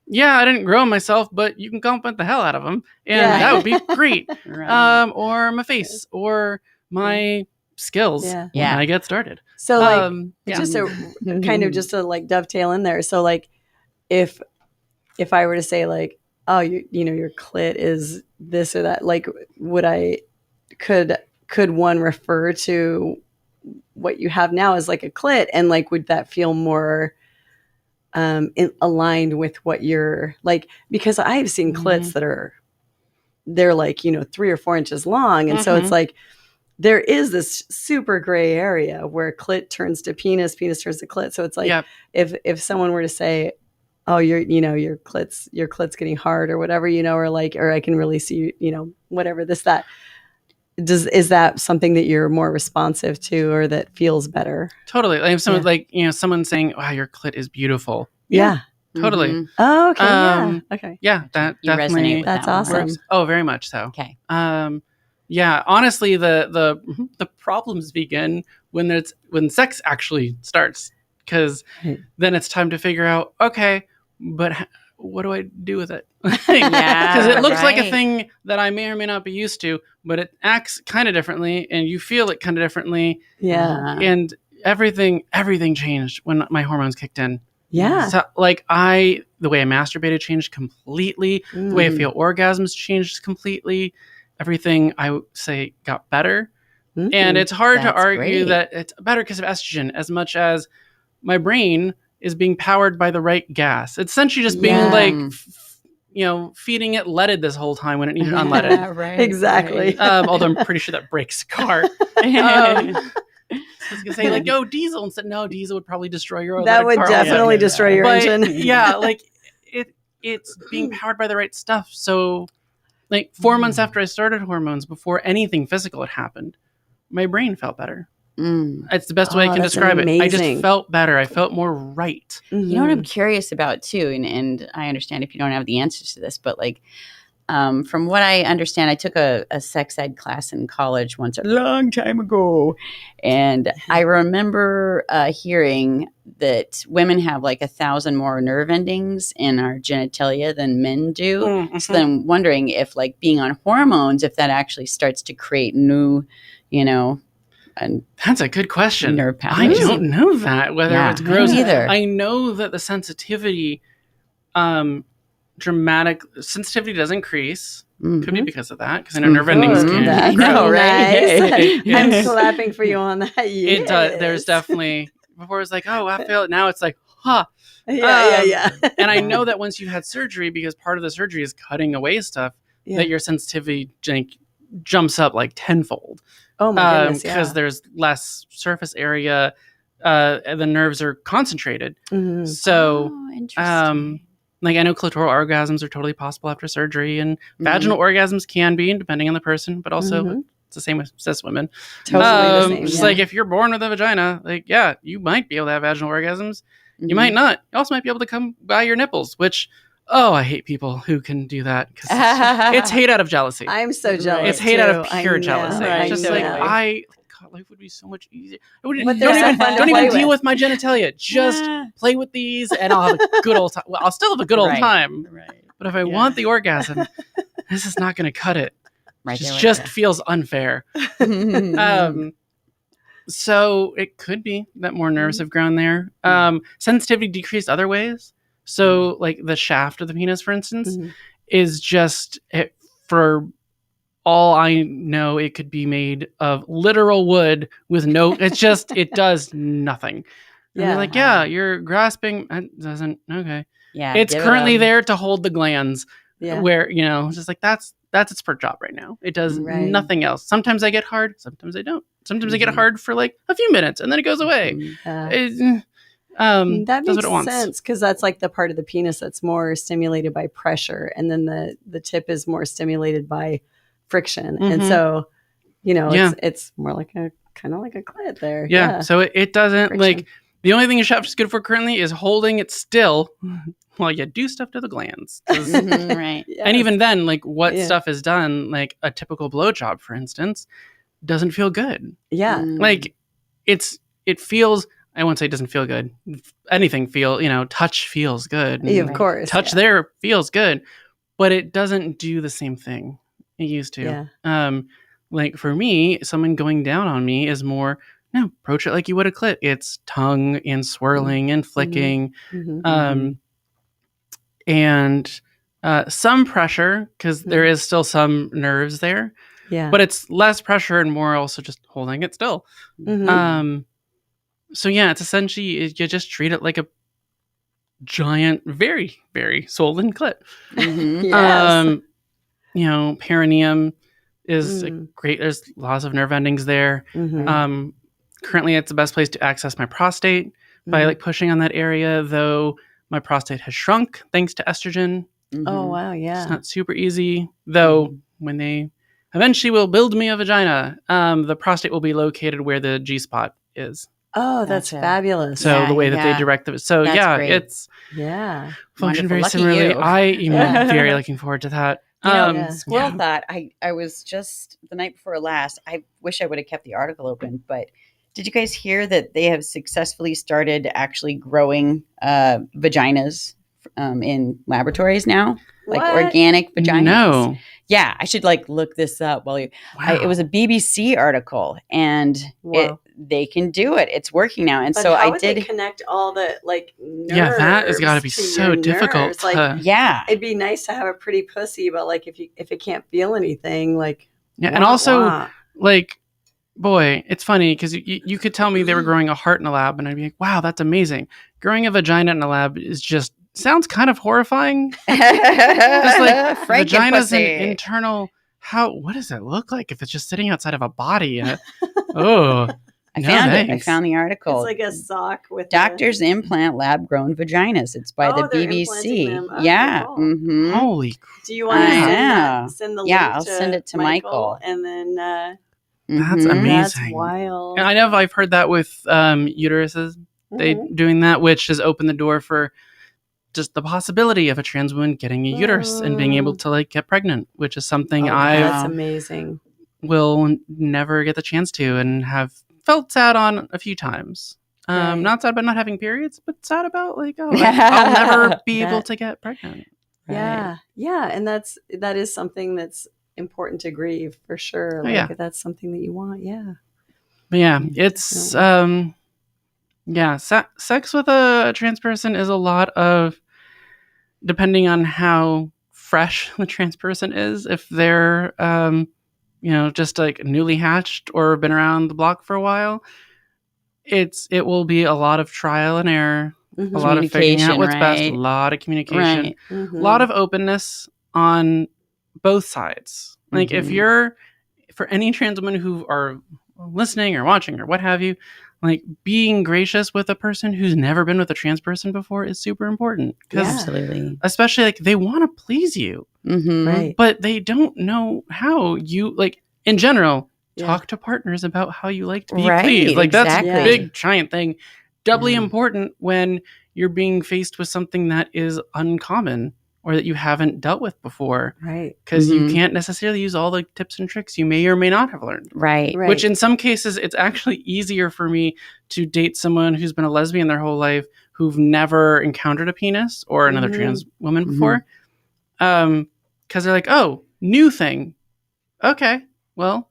[SPEAKER 3] yeah, I didn't grow them myself, but you can compliment the hell out of them, and that would be great.
[SPEAKER 4] Right.
[SPEAKER 3] Or my face, or my skills when I get started.
[SPEAKER 2] So like, just a kind of just to like dovetail in there. So like, if I were to say like, oh, your clit is this or that, like, could one refer to what you have now as like a clit, and like, would that feel more aligned with what you're like, because I've seen clits that they're like, 3 or 4 inches long. And so it's like, there is this super gray area where clit turns to penis, penis turns to clit. So it's like, if someone were to say, oh, your clit's getting hard or whatever, or I can really see, whatever that, is that something that you're more responsive to or that feels better?
[SPEAKER 3] Totally. Like if someone someone saying, wow, your clit is beautiful.
[SPEAKER 2] Yeah.
[SPEAKER 3] Totally.
[SPEAKER 4] Mm-hmm.
[SPEAKER 2] Oh, okay. Yeah. Okay.
[SPEAKER 3] Yeah, that
[SPEAKER 4] You
[SPEAKER 3] definitely
[SPEAKER 4] resonate with
[SPEAKER 2] that's
[SPEAKER 4] that one.
[SPEAKER 2] awesome.
[SPEAKER 3] works. Oh, very much so.
[SPEAKER 4] Okay.
[SPEAKER 3] Yeah, honestly, the problems begin when sex actually starts, because then it's time to figure out, okay, but what do I do with it? Because it looks like a thing that I may or may not be used to, but it acts kind of differently, and you feel it kind of differently.
[SPEAKER 2] Yeah.
[SPEAKER 3] And everything changed when my hormones kicked in.
[SPEAKER 2] Yeah.
[SPEAKER 3] So, like, the way I masturbated changed completely. The way I feel orgasms changed completely. Everything, I would say, got better. And it's hard to argue that it's better because of estrogen as much as my brain is being powered by the right gas. It's essentially just being like, feeding it leaded this whole time when it needed unleaded.
[SPEAKER 4] Right.
[SPEAKER 2] Exactly.
[SPEAKER 3] Although I'm pretty sure that breaks a car. I was gonna say, like, go diesel, and said no, diesel would probably destroy your.
[SPEAKER 2] That would definitely destroy your engine.
[SPEAKER 3] Yeah, like it's being powered by the right stuff. So, like 4 months after I started hormones, before anything physical had happened, my brain felt better. It's the best way I can describe it. I just felt better. I felt more right.
[SPEAKER 4] You know what I'm curious about too, and I understand if you don't have the answers to this, but like. From what I understand, I took a sex ed class in college once a long time ago. And I remember hearing that women have like 1,000 more nerve endings in our genitalia than men do. Mm-hmm. So then I'm wondering if like being on hormones, if that actually starts to create new,
[SPEAKER 3] that's a good question.
[SPEAKER 4] Nerve pathways.
[SPEAKER 3] I don't know that, whether it's gross.
[SPEAKER 4] Either.
[SPEAKER 3] I know that the sensitivity, sensitivity does increase. Could be because of that, because I know nerve endings can.
[SPEAKER 2] I know, right? I'm clapping for you on that.
[SPEAKER 3] Yes. It does. There's definitely before it was like, oh, I feel it. Now it's like, huh.
[SPEAKER 2] Yeah.
[SPEAKER 3] And I know that once you've had surgery, because part of the surgery is cutting away stuff, that your sensitivity jumps up like tenfold.
[SPEAKER 2] Oh my goodness!
[SPEAKER 3] Because there's less surface area. The nerves are concentrated. Mm-hmm. So,
[SPEAKER 4] interesting.
[SPEAKER 3] Like I know clitoral orgasms are totally possible after surgery, and vaginal orgasms can be, depending on the person, but also it's the same with cis women.
[SPEAKER 2] Totally the same.
[SPEAKER 3] Just like if you're born with a vagina, like you might be able to have vaginal orgasms. You might not. You also might be able to come by your nipples, which I hate people who can do that because it's hate out of jealousy.
[SPEAKER 2] I'm so jealous.
[SPEAKER 3] It's hate out of pure jealousy.
[SPEAKER 2] Right.
[SPEAKER 3] It's just God, life would be so much easier. Don't even
[SPEAKER 2] with.
[SPEAKER 3] deal with my genitalia. Just play with these, and I'll have a good old time. Well, I'll still have a good old time. Right. But if I want the orgasm, this is not going to cut it. Right. It just feels unfair. So it could be that more nerves have grown there. Sensitivity decreased other ways. So, like the shaft of the penis, for instance, is just for all I know, it could be made of literal wood with no. It's just it does nothing. And you're you're grasping. It doesn't. Okay.
[SPEAKER 4] Yeah.
[SPEAKER 3] It's currently there to hold the glands. Yeah. Where it's just like that's its per job right now. It does nothing else. Sometimes I get hard. Sometimes I don't. Sometimes I get hard for like a few minutes and then it goes away.
[SPEAKER 2] That makes sense because that's like the part of the penis that's more stimulated by pressure, and then the tip is more stimulated by friction, and so it's more like a kind of like a clit there.
[SPEAKER 3] Yeah. So it doesn't friction. Like the only thing your shaft is good for currently is holding it still while you do stuff to the glands.
[SPEAKER 4] Right.
[SPEAKER 2] Yes.
[SPEAKER 3] And even then, like what stuff is done, like a typical blowjob, for instance, doesn't feel good.
[SPEAKER 2] Yeah.
[SPEAKER 3] Like it feels. I won't say it doesn't feel good. Anything touch feels good.
[SPEAKER 2] Yeah, of course.
[SPEAKER 3] Touch there feels good, but it doesn't do the same thing it used to. Yeah. Like for me, someone going down on me is more, approach it like you would a clit. It's tongue and swirling and flicking. And some pressure, because there is still some nerves there. Yeah. But it's less pressure and more also just holding it still. So it's essentially, you just treat it like giant, very, very swollen clit.
[SPEAKER 4] Mhm.
[SPEAKER 2] Yes.
[SPEAKER 3] Perineum is
[SPEAKER 2] Mm.
[SPEAKER 3] great. There's lots of nerve endings there.
[SPEAKER 2] Mhm.
[SPEAKER 3] Currently, it's the best place to access my prostate by
[SPEAKER 2] Mhm.
[SPEAKER 3] like pushing on that area, though my prostate has shrunk thanks to estrogen.
[SPEAKER 2] Oh
[SPEAKER 4] Mhm.
[SPEAKER 2] wow,
[SPEAKER 3] It's
[SPEAKER 2] yeah.
[SPEAKER 3] not super easy, though. When they eventually will build me a vagina, the prostate will be located where the G spot is.
[SPEAKER 2] Oh, that's
[SPEAKER 4] Gotcha.
[SPEAKER 2] fabulous.
[SPEAKER 3] So the way that they
[SPEAKER 4] Yeah.
[SPEAKER 3] direct the
[SPEAKER 4] That's great.
[SPEAKER 3] it's
[SPEAKER 2] Yeah.
[SPEAKER 3] function
[SPEAKER 4] Wonderful.
[SPEAKER 3] very
[SPEAKER 4] Lucky
[SPEAKER 3] similarly.
[SPEAKER 4] you.
[SPEAKER 3] I am
[SPEAKER 2] Yeah.
[SPEAKER 3] very looking forward to that.
[SPEAKER 2] Yeah.
[SPEAKER 4] Squirrel thought, I was just the night before last, I wish I would have kept the article open, but did you guys hear that they have successfully started actually growing vaginas in laboratories now? Like
[SPEAKER 2] What?
[SPEAKER 4] organic vaginas.
[SPEAKER 3] No.
[SPEAKER 4] Yeah, I should like look this up while you. It was a BBC article, and
[SPEAKER 2] Whoa.
[SPEAKER 4] they can do it. It's working now, and
[SPEAKER 2] But
[SPEAKER 4] so
[SPEAKER 2] how
[SPEAKER 4] I
[SPEAKER 2] would
[SPEAKER 4] did.
[SPEAKER 2] they connect all the like nerves?
[SPEAKER 3] Yeah, that has got to be
[SPEAKER 2] to
[SPEAKER 3] so
[SPEAKER 2] your
[SPEAKER 3] difficult.
[SPEAKER 2] nerves? Like
[SPEAKER 4] Yeah,
[SPEAKER 2] it'd be nice to have a pretty pussy, but like if it can't feel anything, like
[SPEAKER 3] yeah, and
[SPEAKER 2] wah,
[SPEAKER 3] also
[SPEAKER 2] wah.
[SPEAKER 3] like, boy, it's funny because you could tell me they were growing a heart in a lab, and I'd be like, wow, that's amazing. Growing a vagina in a lab is just sounds kind of horrifying. Because like vagina's an internal. What does it look like if it's just sitting outside of a body? Oh,
[SPEAKER 4] I
[SPEAKER 3] no
[SPEAKER 4] found it. I
[SPEAKER 3] thanks.
[SPEAKER 4] found the
[SPEAKER 2] It's
[SPEAKER 4] article.
[SPEAKER 2] like a sock with
[SPEAKER 4] Doctors implant lab-grown vaginas. It's by the
[SPEAKER 2] they're
[SPEAKER 4] BBC.
[SPEAKER 2] implanting them. Okay,
[SPEAKER 4] Yeah.
[SPEAKER 2] cool.
[SPEAKER 4] Mhm.
[SPEAKER 3] Holy
[SPEAKER 2] Do you want to
[SPEAKER 4] I
[SPEAKER 2] send the
[SPEAKER 4] Yeah,
[SPEAKER 2] link
[SPEAKER 4] I'll send it to Michael.
[SPEAKER 2] and then
[SPEAKER 3] That's
[SPEAKER 4] Mhm.
[SPEAKER 3] amazing.
[SPEAKER 2] that's wild.
[SPEAKER 3] And I know I've heard that with uteruses, they
[SPEAKER 2] Mhm.
[SPEAKER 3] doing that, which has opened the door for just the possibility of a trans woman getting a uterus and being able to like get pregnant, which is something
[SPEAKER 2] Oh,
[SPEAKER 3] I
[SPEAKER 2] that's amazing.
[SPEAKER 3] will never get the chance to and have felt sad on a few times.
[SPEAKER 2] Right.
[SPEAKER 3] Not sad about not having periods, but sad about like, I'll never be able to get pregnant.
[SPEAKER 2] Yeah. Yeah. And that is something that's important to grieve for sure. Like
[SPEAKER 3] yeah.
[SPEAKER 2] if that's something that you want. Yeah.
[SPEAKER 3] But yeah, it's sex with a trans person is a lot of, depending on how fresh the trans person is, if they're just like newly hatched or been around the block for a while, it will be a lot of trial and error, a lot of figuring out what's best, a lot of communication, a lot of openness on both sides. Like if you're, for any trans women who are listening or watching or what have you, like being gracious with a person who's never been with a trans person before is super important.
[SPEAKER 4] Absolutely.
[SPEAKER 3] Especially like they want to please you,
[SPEAKER 2] Right.
[SPEAKER 3] but they don't know how you, like in general, talk to partners about how you like to be pleased. Like that's a big giant thing. Doubly important when you're being faced with something that is uncommon or that you haven't dealt with before.
[SPEAKER 2] Right.
[SPEAKER 3] Because you can't necessarily use all the tips and tricks you may or may not have learned.
[SPEAKER 4] Right.
[SPEAKER 3] Which in some cases, it's actually easier for me to date someone who's been a lesbian their whole life, who've never encountered a penis or another trans woman before. Because they're like, oh, new thing. Okay, well,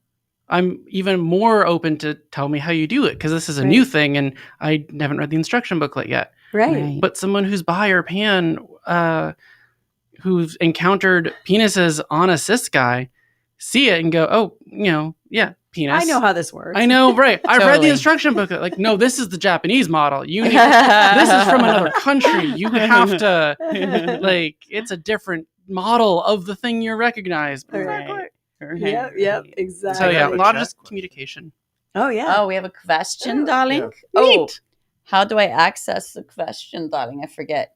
[SPEAKER 3] I'm even more open to tell me how you do it because this is a new thing and I haven't read the instruction booklet yet.
[SPEAKER 2] Right.
[SPEAKER 3] But someone who's bi or pan, who's encountered penises on a cis guy, see it and go, oh, yeah, penis.
[SPEAKER 2] I know how this works.
[SPEAKER 3] I know, right. I've read the
[SPEAKER 4] Totally.
[SPEAKER 3] instruction booklet. Like, no, this is the Japanese model. You need, this is from another country. You have to, like, it's a different model of the thing you recognize.
[SPEAKER 2] Right. Yep, exactly.
[SPEAKER 3] So yeah, a lot of just communication.
[SPEAKER 2] Oh yeah.
[SPEAKER 4] Oh, we have a question, darling.
[SPEAKER 3] Yeah.
[SPEAKER 4] Oh,
[SPEAKER 3] Neat.
[SPEAKER 4] how do I access the question, darling? I forget.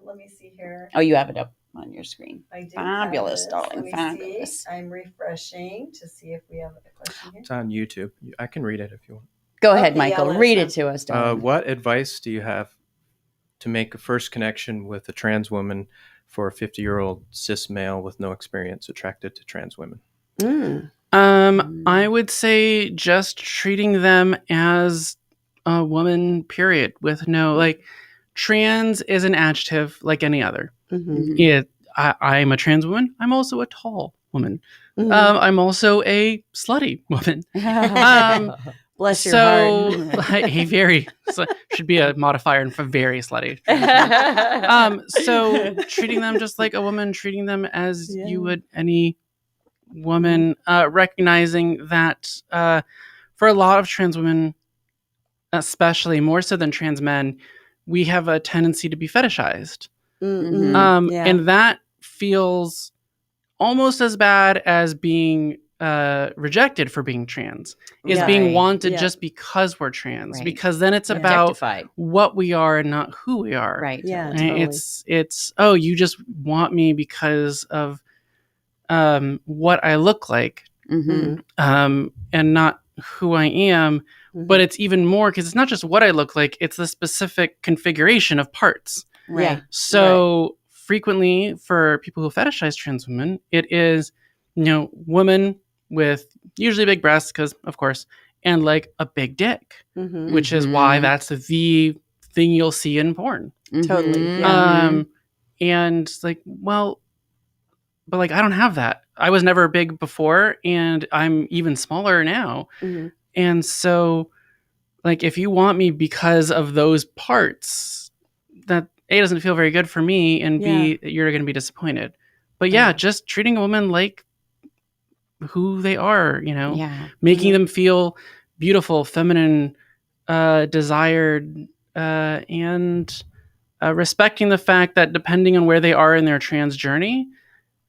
[SPEAKER 2] Let me see here.
[SPEAKER 4] Oh, you have it up on your screen.
[SPEAKER 2] I do
[SPEAKER 4] Fabulous,
[SPEAKER 2] have this.
[SPEAKER 4] darling.
[SPEAKER 2] Let me
[SPEAKER 4] Fabulous.
[SPEAKER 2] see. I'm refreshing to see if we have a question here.
[SPEAKER 5] It's on YouTube. I can read it if you want.
[SPEAKER 4] Go ahead,
[SPEAKER 2] Okay, yeah,
[SPEAKER 4] Michael.
[SPEAKER 2] let us
[SPEAKER 4] Read
[SPEAKER 2] know.
[SPEAKER 4] it to us, darling.
[SPEAKER 5] What advice do you have to make a first connection with a trans woman for a 50-year-old cis male with no experience attracted to trans women?
[SPEAKER 3] I would say just treating them as a woman, period, with no, like, trans is an adjective like any other. I'm a trans woman. I'm also a tall woman. I'm also a slutty woman.
[SPEAKER 2] Bless your heart.
[SPEAKER 3] Should be a modifier for very slutty. So treating them just like a woman, treating them as you would any woman, recognizing that for a lot of trans women, especially more so than trans men, we have a tendency to be fetishized.
[SPEAKER 2] Mm-mm.
[SPEAKER 3] And that feels almost as bad as being rejected for being trans, is being
[SPEAKER 4] Right.
[SPEAKER 3] wanted
[SPEAKER 2] Yeah.
[SPEAKER 3] just because we're trans,
[SPEAKER 4] Right.
[SPEAKER 3] because then it's about
[SPEAKER 4] Objectified.
[SPEAKER 3] what we are and not who we are.
[SPEAKER 4] Right.
[SPEAKER 2] Yeah.
[SPEAKER 3] And
[SPEAKER 2] Totally.
[SPEAKER 3] it's oh, you just want me because of what I look like,
[SPEAKER 4] Mm-hmm.
[SPEAKER 3] and not who I am. But it's even more because it's not just what I look like, it's the specific configuration of parts.
[SPEAKER 4] Right.
[SPEAKER 3] So frequently for people who fetishize trans women, it is, women with usually big breasts, because of course, and like a big dick,
[SPEAKER 2] Mhm.
[SPEAKER 3] which is why that's the thing you'll see in porn.
[SPEAKER 2] Totally.
[SPEAKER 4] Mhm.
[SPEAKER 2] Yeah.
[SPEAKER 3] And like, well, but like, I don't have that. I was never big before, and I'm even smaller now.
[SPEAKER 2] Mhm.
[SPEAKER 3] And so, like, if you want me because of those parts, that A, doesn't feel very good for me, and B, you're going to be disappointed. But yeah, just treating a woman like who they are,
[SPEAKER 4] Yeah.
[SPEAKER 3] making them feel beautiful, feminine, desired, and respecting the fact that depending on where they are in their trans journey,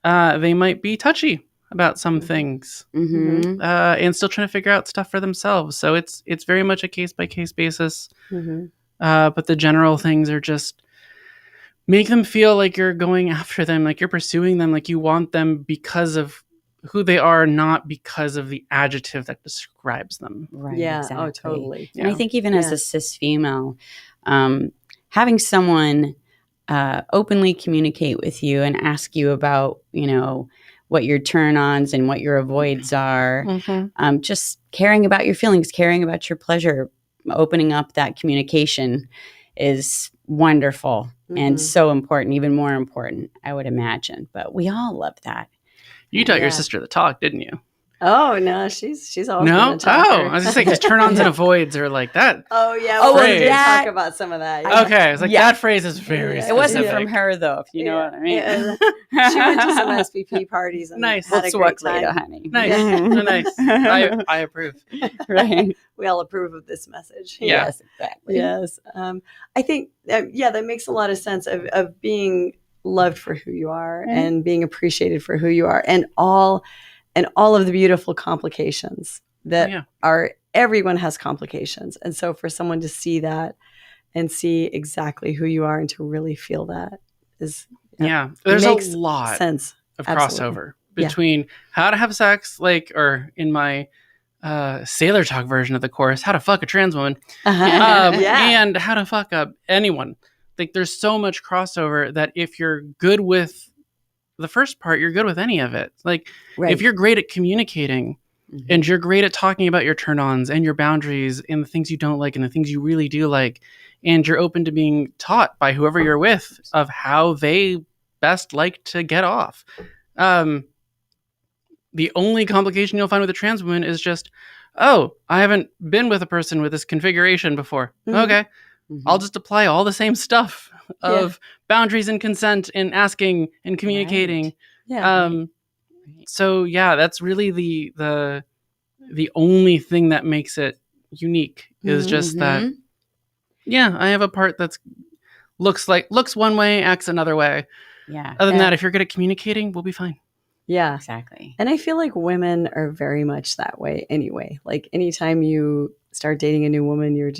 [SPEAKER 3] they might be touchy about some things,
[SPEAKER 4] Mm-hmm.
[SPEAKER 3] and still trying to figure out stuff for themselves. So it's very much a case by case basis.
[SPEAKER 2] Mhm.
[SPEAKER 3] But the general things are just make them feel like you're going after them, like you're pursuing them, like you want them because of who they are, not because of the adjective that describes them.
[SPEAKER 4] Right.
[SPEAKER 2] Yeah.
[SPEAKER 4] Exactly.
[SPEAKER 2] Oh, totally.
[SPEAKER 4] And I think even as
[SPEAKER 2] Yeah.
[SPEAKER 4] a cis female, having someone openly communicate with you and ask you about, what your turn-ons and what your avoids are, just caring about your feelings, caring about your pleasure, opening up that communication is wonderful and
[SPEAKER 2] Mhm.
[SPEAKER 4] so important, even more important, I would imagine. But we all love that.
[SPEAKER 3] You taught your
[SPEAKER 2] Yeah.
[SPEAKER 3] sister to talk, didn't you?
[SPEAKER 2] Oh no, she's always
[SPEAKER 3] No?
[SPEAKER 2] been a talker.
[SPEAKER 3] Oh, I was just saying, because turn-ons and avoids are like that.
[SPEAKER 2] Oh yeah.
[SPEAKER 4] Oh,
[SPEAKER 2] Well, we
[SPEAKER 3] well,
[SPEAKER 2] did
[SPEAKER 4] that-
[SPEAKER 2] talk about some of that. Yeah.
[SPEAKER 3] Okay, I was like,
[SPEAKER 4] Yeah.
[SPEAKER 3] that phrase is very
[SPEAKER 2] Yeah.
[SPEAKER 4] It wasn't
[SPEAKER 3] specific.
[SPEAKER 4] from her, though, if you know what I mean.
[SPEAKER 2] Yeah. She went to some SPP parties and
[SPEAKER 3] Nice.
[SPEAKER 2] had a
[SPEAKER 4] Let's
[SPEAKER 2] great
[SPEAKER 4] work later,
[SPEAKER 2] time.
[SPEAKER 4] honey.
[SPEAKER 3] Nice.
[SPEAKER 2] Yeah.
[SPEAKER 3] Nice. I approve.
[SPEAKER 4] Right.
[SPEAKER 2] We all approve of this message.
[SPEAKER 3] Yeah.
[SPEAKER 4] Yes, exactly.
[SPEAKER 2] Yes. I think, that makes a lot of sense of being loved for who you are and being appreciated for who you are and all of the beautiful complications that are, everyone has complications. And so for someone to see that and see exactly who you are and to really feel that is,
[SPEAKER 3] There's a
[SPEAKER 2] makes
[SPEAKER 3] lot
[SPEAKER 2] sense.
[SPEAKER 3] of
[SPEAKER 2] Absolutely.
[SPEAKER 3] crossover between how to have sex, like, or in my Sailor Talk version of the course, how to fuck a trans woman, and how to fuck up anyone. Like, there's so much crossover that if you're good with the first part, you're good with any of it. Like, if you're great at communicating and you're great at talking about your turn-ons and your boundaries and the things you don't like and the things you really do like, and you're open to being taught by whoever you're with of how they best like to get off. The only complication you'll find with a trans woman is just, oh, I haven't been with a person with this configuration before. Okay. I'll just apply all the same stuff of boundaries and consent and asking and communicating. So yeah, that's really the only thing that makes it unique is just that, I have a part that's looks one way, acts another way.
[SPEAKER 4] Yeah.
[SPEAKER 3] Other than that, if you're good at communicating, we'll be fine.
[SPEAKER 2] Yeah.
[SPEAKER 4] Exactly.
[SPEAKER 2] And I feel like women are very much that way anyway. Like anytime you start dating a new woman, you're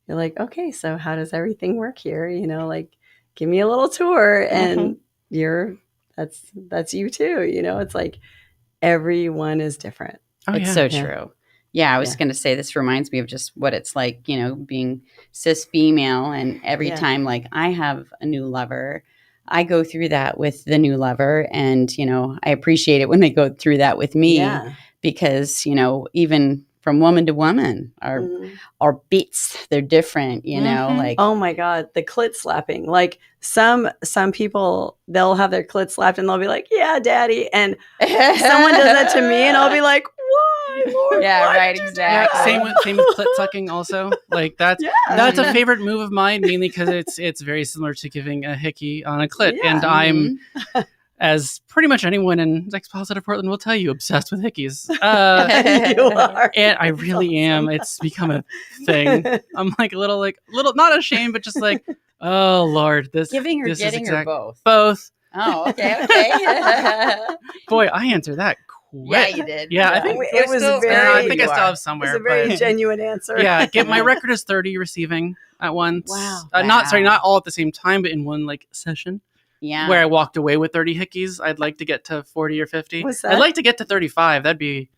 [SPEAKER 2] like, okay, so how does everything work here? Like, give me a little tour, and that's you too. It's like everyone is different.
[SPEAKER 4] Oh, it's so true. Yeah, I was going to say, this reminds me of just what it's like, being cis female, and every time, like, I have a new lover, I go through that with the new lover, and I appreciate it when they go through that with me, because even from woman to woman, our beats, they're different, like,
[SPEAKER 2] oh my God, the clit slapping. Like some people, they'll have their clit slapped and they'll be like, yeah, daddy. And someone does that to me and I'll be like, why, Lord?
[SPEAKER 4] Yeah,
[SPEAKER 2] why
[SPEAKER 4] right,
[SPEAKER 2] did you do
[SPEAKER 4] exactly.
[SPEAKER 2] that?
[SPEAKER 3] Same with clit sucking also. Like that's a favorite move of mine, mainly because it's very similar to giving a hickey on a clit. And as pretty much anyone in sex positive Portland will tell you, obsessed with hickeys.
[SPEAKER 2] You are.
[SPEAKER 3] And I really am. It's become a thing. I'm like a little, not ashamed, but just like, oh Lord, this
[SPEAKER 4] Giving or
[SPEAKER 3] this
[SPEAKER 4] getting
[SPEAKER 3] is
[SPEAKER 4] or both?
[SPEAKER 3] both.
[SPEAKER 4] Oh, okay.
[SPEAKER 3] Boy, I answered that quick.
[SPEAKER 4] Yeah, you did.
[SPEAKER 3] Yeah, I think
[SPEAKER 2] It was very-
[SPEAKER 3] I think I
[SPEAKER 4] you
[SPEAKER 3] still
[SPEAKER 4] are.
[SPEAKER 3] have
[SPEAKER 2] It's
[SPEAKER 3] somewhere.
[SPEAKER 2] a very
[SPEAKER 3] but
[SPEAKER 2] genuine answer.
[SPEAKER 3] yeah, my record is 30 receiving at once.
[SPEAKER 2] Wow.
[SPEAKER 3] Not all at the same time, but in one like session.
[SPEAKER 4] Yeah.
[SPEAKER 3] Where I walked away with 30 hickeys. I'd like to get to 40 or 50.
[SPEAKER 2] What's that?
[SPEAKER 3] I'd like to get to 35. That'd be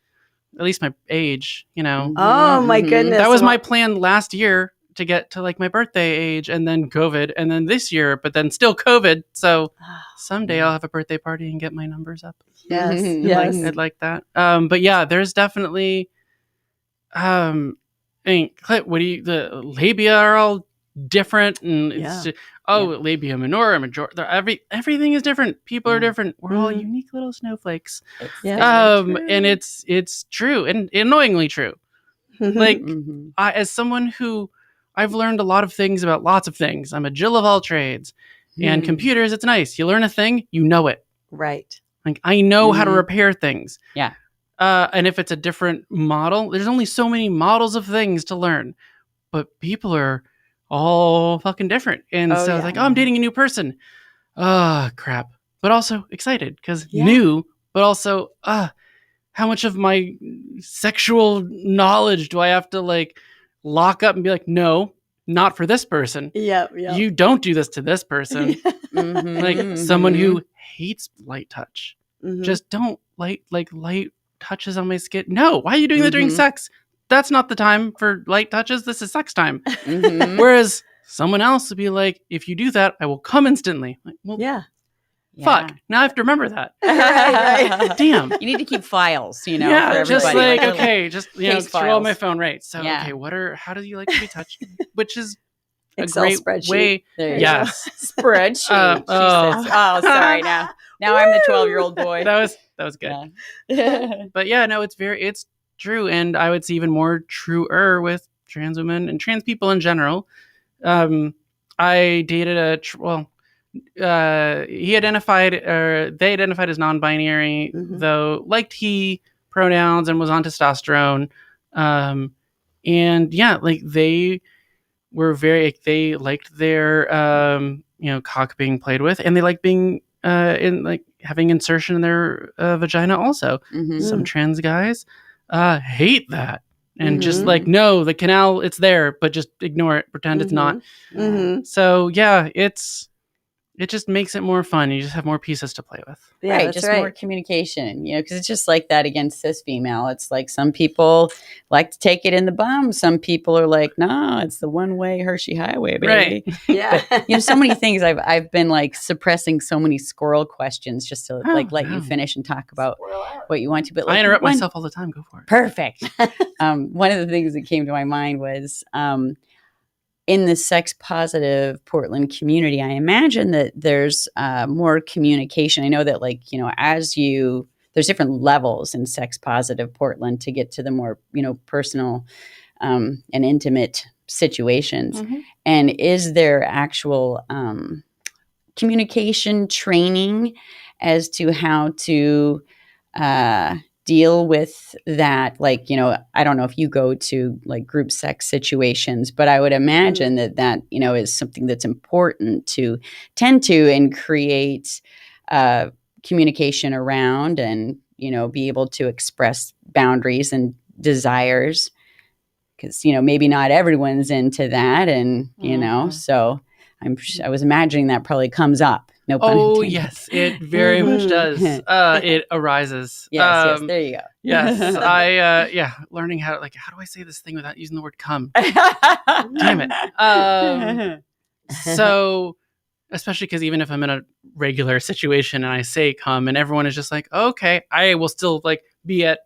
[SPEAKER 3] at least my age, you know.
[SPEAKER 2] Oh my
[SPEAKER 4] Mhm.
[SPEAKER 2] goodness.
[SPEAKER 3] That was
[SPEAKER 2] Well,
[SPEAKER 3] my plan last year to get to like my birthday age, and then COVID, and then this year, but then still COVID. So someday I'll have a birthday party and get my numbers up.
[SPEAKER 2] Yes.
[SPEAKER 4] Mhm.
[SPEAKER 2] Yes.
[SPEAKER 3] I'd like that. But yeah, there's definitely I mean, the labia are all different, and it's
[SPEAKER 2] Yeah.
[SPEAKER 3] just, labia minora, major, everything is different. People are different. We're all
[SPEAKER 2] Mhm.
[SPEAKER 3] unique little snowflakes.
[SPEAKER 2] Yeah.
[SPEAKER 3] And it's true and annoyingly true. Like
[SPEAKER 4] Mhm.
[SPEAKER 3] as someone who I've learned a lot of things about lots of things. I'm a Jill of all trades, and
[SPEAKER 4] Mhm.
[SPEAKER 3] computers. It's nice. You learn a thing, you know it.
[SPEAKER 2] Right.
[SPEAKER 3] Like I know how to
[SPEAKER 4] Mhm.
[SPEAKER 3] repair things.
[SPEAKER 4] Yeah.
[SPEAKER 3] And if it's a different model, there's only so many models of things to learn. But people are all fucking different. And
[SPEAKER 2] Oh,
[SPEAKER 3] so
[SPEAKER 2] yeah.
[SPEAKER 3] it's like, I'm dating a new person. Crap. But also excited because
[SPEAKER 2] Yeah.
[SPEAKER 3] new, but also, how much of my sexual knowledge do I have to like lock up and be like, no, not for this person.
[SPEAKER 2] Yep. Yep.
[SPEAKER 3] You don't do this to this person.
[SPEAKER 4] Mhm.
[SPEAKER 3] Like someone who hates light touch.
[SPEAKER 2] Mhm.
[SPEAKER 3] Just don't light touches on my skin. No, why are you doing that during
[SPEAKER 4] Mhm.
[SPEAKER 3] sex? That's not the time for light touches. This is sex time.
[SPEAKER 4] Mhm.
[SPEAKER 3] Whereas someone else would be like, if you do that, I will come instantly. Like, well,
[SPEAKER 2] Yeah.
[SPEAKER 3] fuck. Now I have to remember that.
[SPEAKER 2] Right.
[SPEAKER 3] Damn.
[SPEAKER 4] You need to keep files, you know, for
[SPEAKER 3] Yeah,
[SPEAKER 4] everybody.
[SPEAKER 3] just like,
[SPEAKER 4] a
[SPEAKER 3] okay, just
[SPEAKER 4] case
[SPEAKER 3] scroll
[SPEAKER 4] files.
[SPEAKER 3] my phone, right? So,
[SPEAKER 4] Yeah.
[SPEAKER 3] okay, how do you like to be touched? Which is a
[SPEAKER 2] Excel
[SPEAKER 3] great
[SPEAKER 2] spreadsheet.
[SPEAKER 3] way.
[SPEAKER 4] There you
[SPEAKER 3] Yes.
[SPEAKER 4] go. Spreadsheet. She
[SPEAKER 3] oh.
[SPEAKER 4] says, oh, sorry. Now I'm the 12-year-old boy.
[SPEAKER 3] That was good.
[SPEAKER 4] Yeah.
[SPEAKER 3] But yeah, no, it's true, and I would say even more truer with trans women and trans people in general. I dated they identified as non-binary,
[SPEAKER 2] Mhm.
[SPEAKER 3] though liked he pronouns and was on testosterone. And yeah, like they liked their cock being played with, and they liked being in like having insertion in their vagina also.
[SPEAKER 4] Mhm.
[SPEAKER 3] Some trans guys hate that and just
[SPEAKER 2] Mhm.
[SPEAKER 3] like, no, the canal, it's there, but just ignore it, pretend it's not.
[SPEAKER 2] Mhm.
[SPEAKER 3] So yeah, it just makes it more fun. You just have more pieces to play with.
[SPEAKER 2] Yeah,
[SPEAKER 4] Right,
[SPEAKER 2] that's
[SPEAKER 4] just
[SPEAKER 2] right.
[SPEAKER 4] more communication, you know, because it's just like that against cis female. It's like some people like to take it in the bum. Some people are like, no, it's the one-way Hershey highway, baby.
[SPEAKER 3] Right.
[SPEAKER 2] Yeah.
[SPEAKER 4] You know, so many things. I've been like suppressing so many squirrel questions just to like let you
[SPEAKER 3] no.
[SPEAKER 4] finish and talk about what you want to. But like,
[SPEAKER 3] I interrupt myself all the time. Go for it.
[SPEAKER 4] Perfect. One of the things that came to my mind was in the sex positive Portland community, I imagine that there's more communication. I know that there's different levels in sex positive Portland to get to the more, personal and intimate situations.
[SPEAKER 3] Mhm.
[SPEAKER 4] And is there actual communication training as to how to deal with that? Like, I don't know if you go to like group sex situations, but I would imagine that is something that's important to tend to and create communication around and, be able to express boundaries and desires. Because, maybe not everyone's into that. And, so I was imagining that probably comes up. No pun
[SPEAKER 3] Oh
[SPEAKER 4] intended.
[SPEAKER 3] yes, it very much does. It arises.
[SPEAKER 4] Yes, there you go.
[SPEAKER 3] Yes, I learning how do I say this thing without using the word cum? Damn it. So, especially because even if I'm in a regular situation and I say cum, and everyone is just like, okay, I will still like be at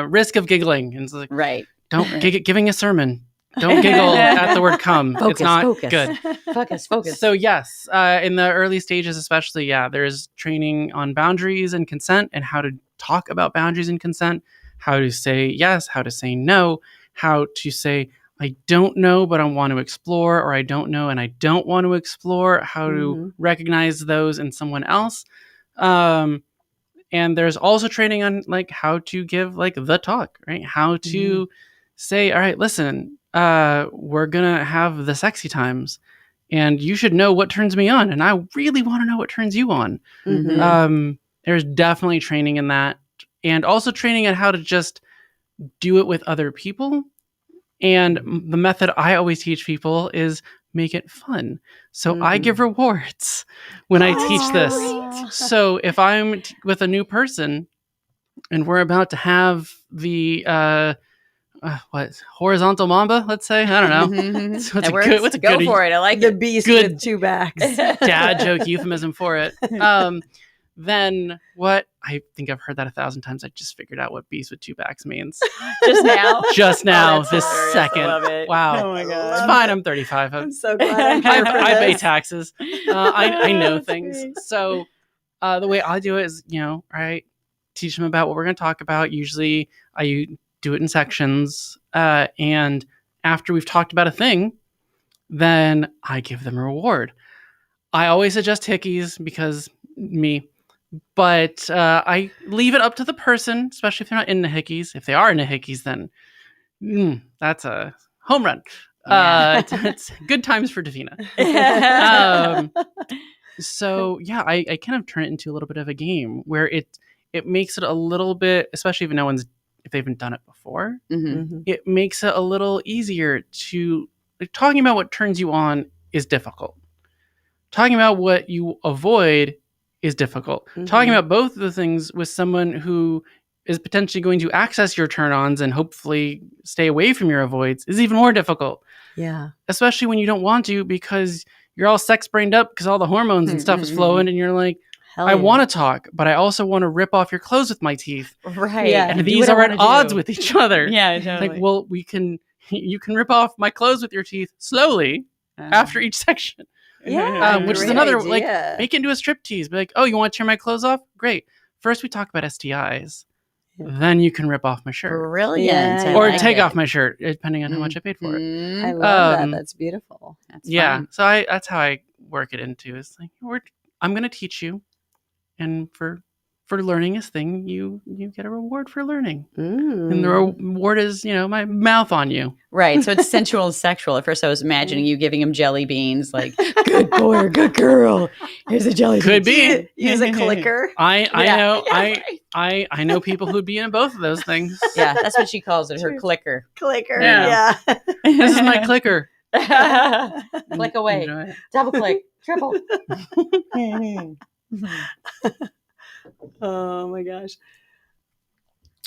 [SPEAKER 3] risk of giggling, and it's like,
[SPEAKER 4] Right.
[SPEAKER 3] don't giving a sermon. Don't giggle at the word cum. It's not
[SPEAKER 4] focus.
[SPEAKER 3] good.
[SPEAKER 4] Focus.
[SPEAKER 3] So yes, in the early stages, especially, there's training on boundaries and consent and how to talk about boundaries and consent, how to say yes, how to say no, how to say, I don't know, but I want to explore, or I don't know and I don't want to explore, how to recognize those in someone else. And there's also training on like how to give like the talk, right? How to say, all right, listen, we're gonna have the sexy times, and you should know what turns me on, and I really want to know what turns you on. There's definitely training in that, and also training on how to just do it with other people. And the method I always teach people is make it fun. So I give rewards when I teach this. So if I'm with a new person and we're about to have the horizontal mamba, let's say, I don't know. What's a
[SPEAKER 4] Go
[SPEAKER 3] good
[SPEAKER 4] for it. I like
[SPEAKER 2] The
[SPEAKER 4] it.
[SPEAKER 2] beast
[SPEAKER 3] Good.
[SPEAKER 2] with 2 backs.
[SPEAKER 3] dad joke euphemism for it. Then what? I think I've heard that 1,000 times. I just figured out what beast with 2 backs means.
[SPEAKER 4] Just now?
[SPEAKER 3] Just now,
[SPEAKER 4] that's
[SPEAKER 3] this
[SPEAKER 4] hilarious.
[SPEAKER 3] second.
[SPEAKER 4] I love it.
[SPEAKER 3] Wow.
[SPEAKER 4] Oh my God.
[SPEAKER 3] It's fine. I'm 35.
[SPEAKER 2] I'm so glad I'm here for
[SPEAKER 3] I pay
[SPEAKER 2] this.
[SPEAKER 3] taxes. I know
[SPEAKER 2] That's
[SPEAKER 3] things.
[SPEAKER 2] great.
[SPEAKER 3] So the way I do it is, right, teach them about what we're going to talk about. Usually I do it in sections. And after we've talked about a thing, then I give them a reward. I always suggest hickeys because me. But I leave it up to the person, especially if they're not into hickeys. If they are into hickeys, then that's a home run.
[SPEAKER 4] Yeah.
[SPEAKER 3] It's good times for Davina. So yeah, I kind of turn it into a little bit of a game where it makes it a little bit, especially if they haven't done it before, it makes it a little easier to talking about what turns you on is difficult. Talking about what you avoid is difficult. Talking about both of the things with someone who is potentially going to access your turn-ons and hopefully stay away from your avoids is even more difficult.
[SPEAKER 2] Yeah.
[SPEAKER 3] Especially when you don't want to because you're all sex-brained up because all the hormones and stuff is flowing and you're like, I want to talk, but I also want to rip off your clothes with my teeth.
[SPEAKER 4] Right.
[SPEAKER 2] Yeah.
[SPEAKER 3] And these are at odds with each other.
[SPEAKER 4] Yeah, totally.
[SPEAKER 3] Like, well, you can rip off my clothes with your teeth slowly after each section.
[SPEAKER 2] Yeah.
[SPEAKER 3] Which is
[SPEAKER 2] great
[SPEAKER 3] another,
[SPEAKER 2] idea.
[SPEAKER 3] like, make it into a striptease. Be like, oh, you want to tear my clothes off? Great. First, we talk about STIs. Then you can rip off my shirt.
[SPEAKER 4] Brilliant.
[SPEAKER 2] Yeah,
[SPEAKER 4] I
[SPEAKER 3] Or
[SPEAKER 4] like
[SPEAKER 3] take
[SPEAKER 4] it.
[SPEAKER 3] off my shirt, depending on how much I paid for it.
[SPEAKER 2] I love
[SPEAKER 3] Um,
[SPEAKER 2] that. That's beautiful.
[SPEAKER 4] That's
[SPEAKER 3] Yeah.
[SPEAKER 4] fun.
[SPEAKER 3] So that's how I work it into. It's like, I'm going to teach you. And for learning this thing, you get a reward for learning. And the reward is, my mouth on you.
[SPEAKER 4] Right. So it's sensual and sexual. At first, I was imagining you giving him jelly beans, like, good boy or good girl. Here's a jelly bean.
[SPEAKER 3] Could be.
[SPEAKER 2] Use a clicker.
[SPEAKER 3] I know.
[SPEAKER 4] Yeah.
[SPEAKER 3] I know people who'd be in both of those things.
[SPEAKER 4] Yeah, that's what she calls it, her clicker.
[SPEAKER 2] Clicker.
[SPEAKER 3] Yeah.
[SPEAKER 2] Yeah.
[SPEAKER 3] This is my clicker.
[SPEAKER 4] Click away.
[SPEAKER 3] Enjoy it.
[SPEAKER 4] Double click. Triple.
[SPEAKER 2] Oh my gosh.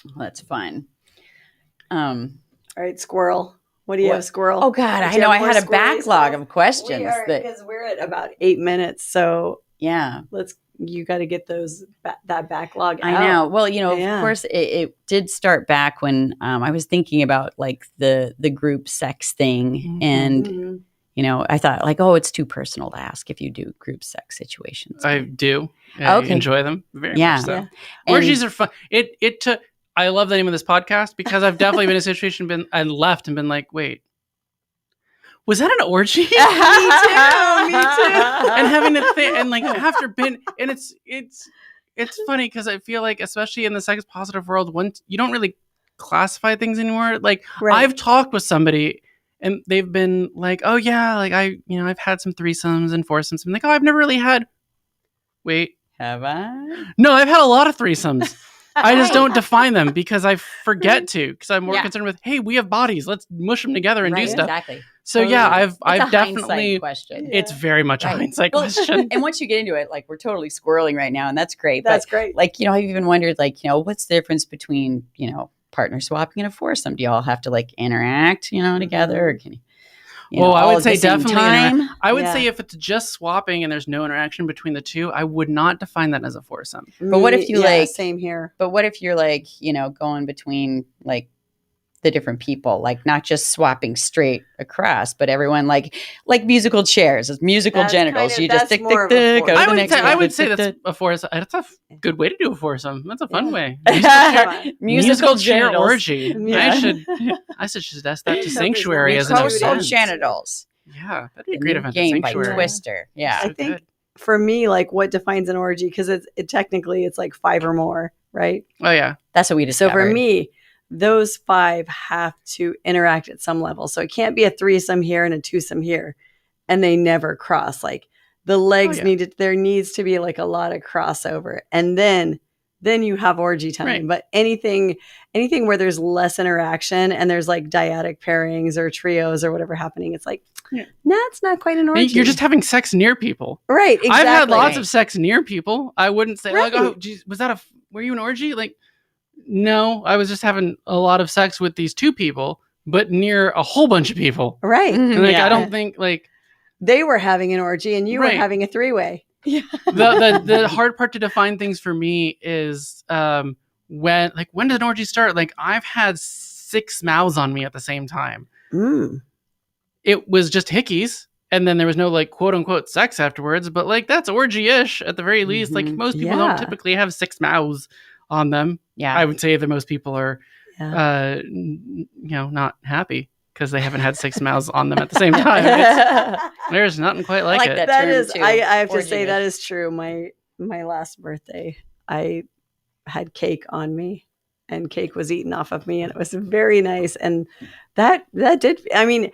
[SPEAKER 4] Well, that's fun.
[SPEAKER 2] All right, Squirrel. What do you have, Squirrel?
[SPEAKER 4] Oh God,
[SPEAKER 2] Do
[SPEAKER 4] I
[SPEAKER 2] you
[SPEAKER 4] know.
[SPEAKER 2] have
[SPEAKER 4] I
[SPEAKER 2] more
[SPEAKER 4] had a
[SPEAKER 2] squirrely
[SPEAKER 4] backlog
[SPEAKER 2] stuff?
[SPEAKER 4] of questions.
[SPEAKER 2] Because we're at about 8 minutes, so
[SPEAKER 4] Yeah,
[SPEAKER 2] you got to get that backlog out.
[SPEAKER 4] I know. Well,
[SPEAKER 2] Yeah.
[SPEAKER 4] of course, it did start back when I was thinking about like the group sex thing, and
[SPEAKER 2] Mhm.
[SPEAKER 4] I thought like, oh, it's too personal to ask if you do group sex situations.
[SPEAKER 3] I do. I
[SPEAKER 4] Okay.
[SPEAKER 3] enjoy them very
[SPEAKER 4] Yeah.
[SPEAKER 3] much so.
[SPEAKER 2] Yeah.
[SPEAKER 3] Orgies are fun. It took. I love the name of this podcast because I've definitely been in a situation I left and been like, wait, was that an orgy?
[SPEAKER 2] Me too.
[SPEAKER 3] And having to think and like after been and it's funny because I feel like especially in the sex positive world, once you don't really classify things anymore. Like
[SPEAKER 2] Right.
[SPEAKER 3] I've talked with somebody and they've been like, oh yeah, like I've had some threesomes and foursomes. I'm like, oh, I've never really had. Wait,
[SPEAKER 4] Have I?
[SPEAKER 3] no, I've had a lot of threesomes. I just don't define them because I forget to because I'm more
[SPEAKER 4] Yeah.
[SPEAKER 3] concerned with, hey, we have bodies. Let's mush them together and
[SPEAKER 4] Right,
[SPEAKER 3] do stuff.
[SPEAKER 4] exactly.
[SPEAKER 3] So yeah,
[SPEAKER 2] Totally.
[SPEAKER 3] I've
[SPEAKER 4] It's a hindsight
[SPEAKER 3] definitely.
[SPEAKER 4] question.
[SPEAKER 3] It's very much a
[SPEAKER 4] Right.
[SPEAKER 3] hindsight
[SPEAKER 4] Well,
[SPEAKER 3] question.
[SPEAKER 4] And once you get into it, like we're totally squirreling right now, and that's great.
[SPEAKER 2] That's
[SPEAKER 4] but
[SPEAKER 2] great.
[SPEAKER 4] like, I've even wondered, like, what's the difference between, partner swapping and a foursome? Do you all have to like interact, together? Or can
[SPEAKER 3] Well, I
[SPEAKER 4] all
[SPEAKER 3] would
[SPEAKER 4] at
[SPEAKER 3] say
[SPEAKER 4] the same
[SPEAKER 3] definitely
[SPEAKER 4] time?
[SPEAKER 3] I would
[SPEAKER 2] Yeah.
[SPEAKER 3] say if it's just swapping and there's no interaction between the two, I would not define that as a foursome.
[SPEAKER 4] But what if you,
[SPEAKER 2] Yeah,
[SPEAKER 4] like-
[SPEAKER 2] same here.
[SPEAKER 4] But what if you're like, going between like the different people, like not just swapping straight across, but everyone like musical chairs, it's musical
[SPEAKER 2] That's
[SPEAKER 4] genitals.
[SPEAKER 2] kind of-
[SPEAKER 4] You just
[SPEAKER 2] that's
[SPEAKER 4] tick,
[SPEAKER 2] more
[SPEAKER 4] tick,
[SPEAKER 2] of a
[SPEAKER 4] tick, go to
[SPEAKER 2] foursome.
[SPEAKER 4] the next one.
[SPEAKER 3] I would say that's a foursome. That's a good way to do a foursome. That's a fun
[SPEAKER 2] Yeah.
[SPEAKER 3] way.
[SPEAKER 4] musical
[SPEAKER 3] chair
[SPEAKER 4] genitals.
[SPEAKER 3] orgy.
[SPEAKER 2] Yeah.
[SPEAKER 3] I should suggest that to
[SPEAKER 2] That
[SPEAKER 3] Sanctuary
[SPEAKER 2] makes
[SPEAKER 3] as an
[SPEAKER 2] no
[SPEAKER 4] Coastal
[SPEAKER 3] event.
[SPEAKER 2] sense.
[SPEAKER 4] genitals.
[SPEAKER 3] Yeah, that'd be a
[SPEAKER 4] The
[SPEAKER 3] great
[SPEAKER 4] new
[SPEAKER 3] event.
[SPEAKER 4] game
[SPEAKER 3] at
[SPEAKER 4] by
[SPEAKER 3] Sanctuary.
[SPEAKER 4] Twister. Yeah.
[SPEAKER 2] I think
[SPEAKER 3] Good.
[SPEAKER 2] for me, like what defines an orgy, because technically it's like 5 or more, right?
[SPEAKER 3] Oh yeah.
[SPEAKER 4] That's what we
[SPEAKER 2] So
[SPEAKER 4] discovered.
[SPEAKER 2] for me, those 5 have to interact at some level. So it can't be a threesome here and a twosome here, and they never cross. Like the legs there needs to be like a lot of crossover, and then you have orgy time.
[SPEAKER 3] Right.
[SPEAKER 2] But anything where there's less interaction and there's like dyadic pairings or trios or whatever happening, it's like, it's not quite an orgy.
[SPEAKER 3] You're just having sex near people.
[SPEAKER 2] Right. Exactly.
[SPEAKER 3] I've had lots of sex near people. I wouldn't say like,
[SPEAKER 2] Right.
[SPEAKER 3] oh, geez, were you an orgy? Like, no, I was just having a lot of sex with these 2 people, but near a whole bunch of people.
[SPEAKER 2] Right.
[SPEAKER 3] And, like, I don't think like
[SPEAKER 2] they were having an orgy and you were
[SPEAKER 3] Right.
[SPEAKER 2] having a 3-way. Yeah.
[SPEAKER 3] the hard part to define things for me is when does an orgy start? Like, I've had 6 mouths on me at the same time. It was just hickeys, and then there was no like quote unquote sex afterwards, but like that's orgy-ish at the very least. Like most people don't typically have 6 mouths on them.
[SPEAKER 4] Yeah.
[SPEAKER 3] I would say that most people are not happy because they haven't had 6 mouths on them at the same time. There's nothing quite like it.
[SPEAKER 2] That is, I have to say that is true. My last birthday, I had cake on me, and cake was eaten off of me, and it was very nice. And that did. I mean,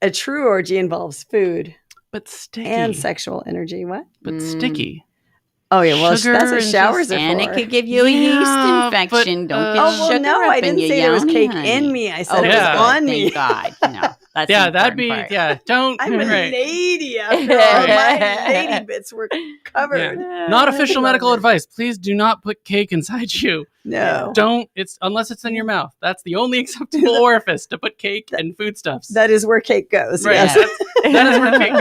[SPEAKER 2] a true orgy involves food,
[SPEAKER 3] but sticky
[SPEAKER 2] and sexual energy. What?
[SPEAKER 3] But sticky.
[SPEAKER 2] Oh yeah, well
[SPEAKER 3] Sugar
[SPEAKER 2] that's what showers are
[SPEAKER 4] and
[SPEAKER 2] for.
[SPEAKER 4] it could give you a yeast infection. Don't get sugar
[SPEAKER 2] no,
[SPEAKER 4] up
[SPEAKER 2] I didn't
[SPEAKER 4] in
[SPEAKER 2] say
[SPEAKER 4] your
[SPEAKER 2] there was cake
[SPEAKER 4] yoni,
[SPEAKER 2] in
[SPEAKER 4] honey.
[SPEAKER 2] me. I said it
[SPEAKER 3] yeah.
[SPEAKER 2] was on me.
[SPEAKER 4] Thank God. No, that's
[SPEAKER 3] Yeah,
[SPEAKER 4] the
[SPEAKER 3] that'd be
[SPEAKER 4] important part.
[SPEAKER 3] don't.
[SPEAKER 2] I'm a
[SPEAKER 3] right.
[SPEAKER 2] lady after all. My lady bits were covered.
[SPEAKER 3] Yeah. Not official medical advice. Please do not put cake inside you.
[SPEAKER 2] No.
[SPEAKER 3] Don't. Unless it's in your mouth. That's the only acceptable orifice to put cake and foodstuffs.
[SPEAKER 2] That is where cake goes.
[SPEAKER 3] Right.
[SPEAKER 2] Yes.
[SPEAKER 3] That is where cake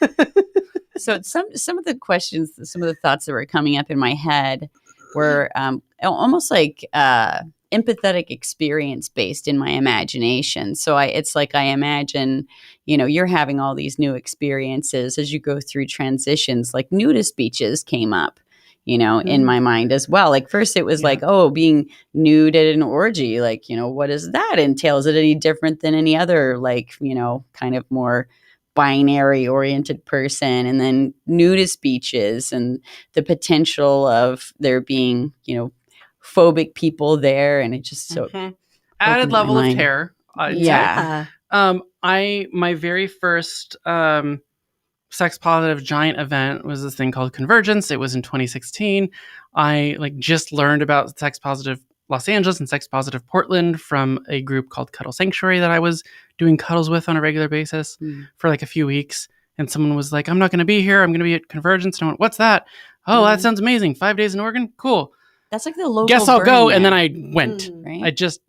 [SPEAKER 3] goes.
[SPEAKER 4] So some of the questions, some of the thoughts that were coming up in my head were almost like empathetic experience based in my imagination. So it's like I imagine, you're having all these new experiences as you go through transitions. Like nudist beaches came up, in my mind as well. Like first it was like, being nude at an orgy. Like, what does that entail? Is it any different than any other, like, kind of more binary oriented person? And then nudist beaches and the potential of there being, phobic people there. And it just
[SPEAKER 3] added level of
[SPEAKER 4] mind.
[SPEAKER 3] terror.
[SPEAKER 4] Yeah.
[SPEAKER 3] My very first sex positive giant event was this thing called Convergence. It was in 2016. I just learned about sex positive Los Angeles and sex positive Portland from a group called Cuddle Sanctuary that I was doing cuddles with on a regular basis for a few weeks. And someone was like, I'm not going to be here. I'm going to be at Convergence. And I went, what's that? Oh, that sounds amazing. 5 days in Oregon. Cool.
[SPEAKER 4] That's like the local.
[SPEAKER 3] Guess I'll go.
[SPEAKER 4] Burning
[SPEAKER 3] And then
[SPEAKER 4] Man,
[SPEAKER 3] I went.
[SPEAKER 4] right?
[SPEAKER 3] I just,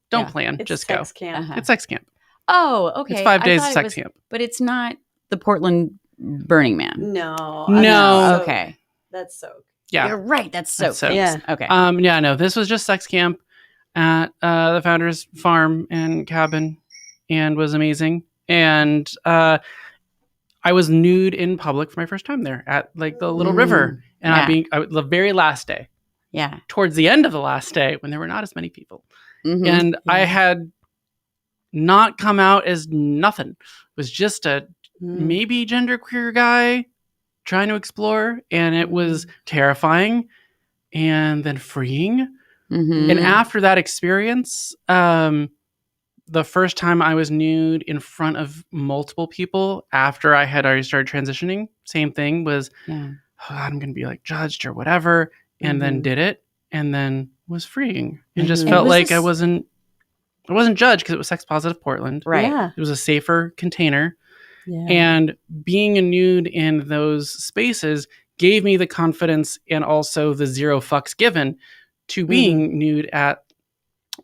[SPEAKER 3] don't plan.
[SPEAKER 2] It's
[SPEAKER 3] just
[SPEAKER 2] sex
[SPEAKER 3] go.
[SPEAKER 2] camp.
[SPEAKER 4] Uh-huh.
[SPEAKER 3] It's sex camp.
[SPEAKER 4] Oh, okay.
[SPEAKER 3] It's 5
[SPEAKER 4] I
[SPEAKER 3] days
[SPEAKER 4] thought
[SPEAKER 3] of
[SPEAKER 4] it
[SPEAKER 3] sex
[SPEAKER 4] was-
[SPEAKER 3] camp.
[SPEAKER 4] But it's not the Portland Burning Man.
[SPEAKER 2] No.
[SPEAKER 3] No.
[SPEAKER 4] Okay.
[SPEAKER 2] That's soaked.
[SPEAKER 3] Yeah.
[SPEAKER 4] You're right. That's so
[SPEAKER 3] That's so-
[SPEAKER 2] Yeah.
[SPEAKER 4] Okay.
[SPEAKER 3] No, this was just sex camp at the founder's farm and cabin, and was amazing. And I was nude in public for my first time there at the little river. And the very last day,
[SPEAKER 4] yeah.
[SPEAKER 3] towards the end of the last day, when there were not as many people.
[SPEAKER 4] Mhm.
[SPEAKER 3] And I had not come out as nothing. It was just a maybe genderqueer guy trying to explore. And it was terrifying and then freeing.
[SPEAKER 4] Mhm.
[SPEAKER 3] And after that experience, the first time I was nude in front of multiple people after I had already started transitioning, same thing was,
[SPEAKER 4] Yeah.
[SPEAKER 3] oh, I'm going to be judged or whatever. And then did it and then was freeing and just
[SPEAKER 2] Mhm.
[SPEAKER 3] felt
[SPEAKER 4] And was
[SPEAKER 3] like
[SPEAKER 4] this-
[SPEAKER 3] I wasn't judged because it was sex positive Portland.
[SPEAKER 4] Right.
[SPEAKER 2] Yeah.
[SPEAKER 3] It was a safer container.
[SPEAKER 2] Yeah.
[SPEAKER 3] And being a nude in those spaces gave me the confidence and also the zero fucks given to being nude at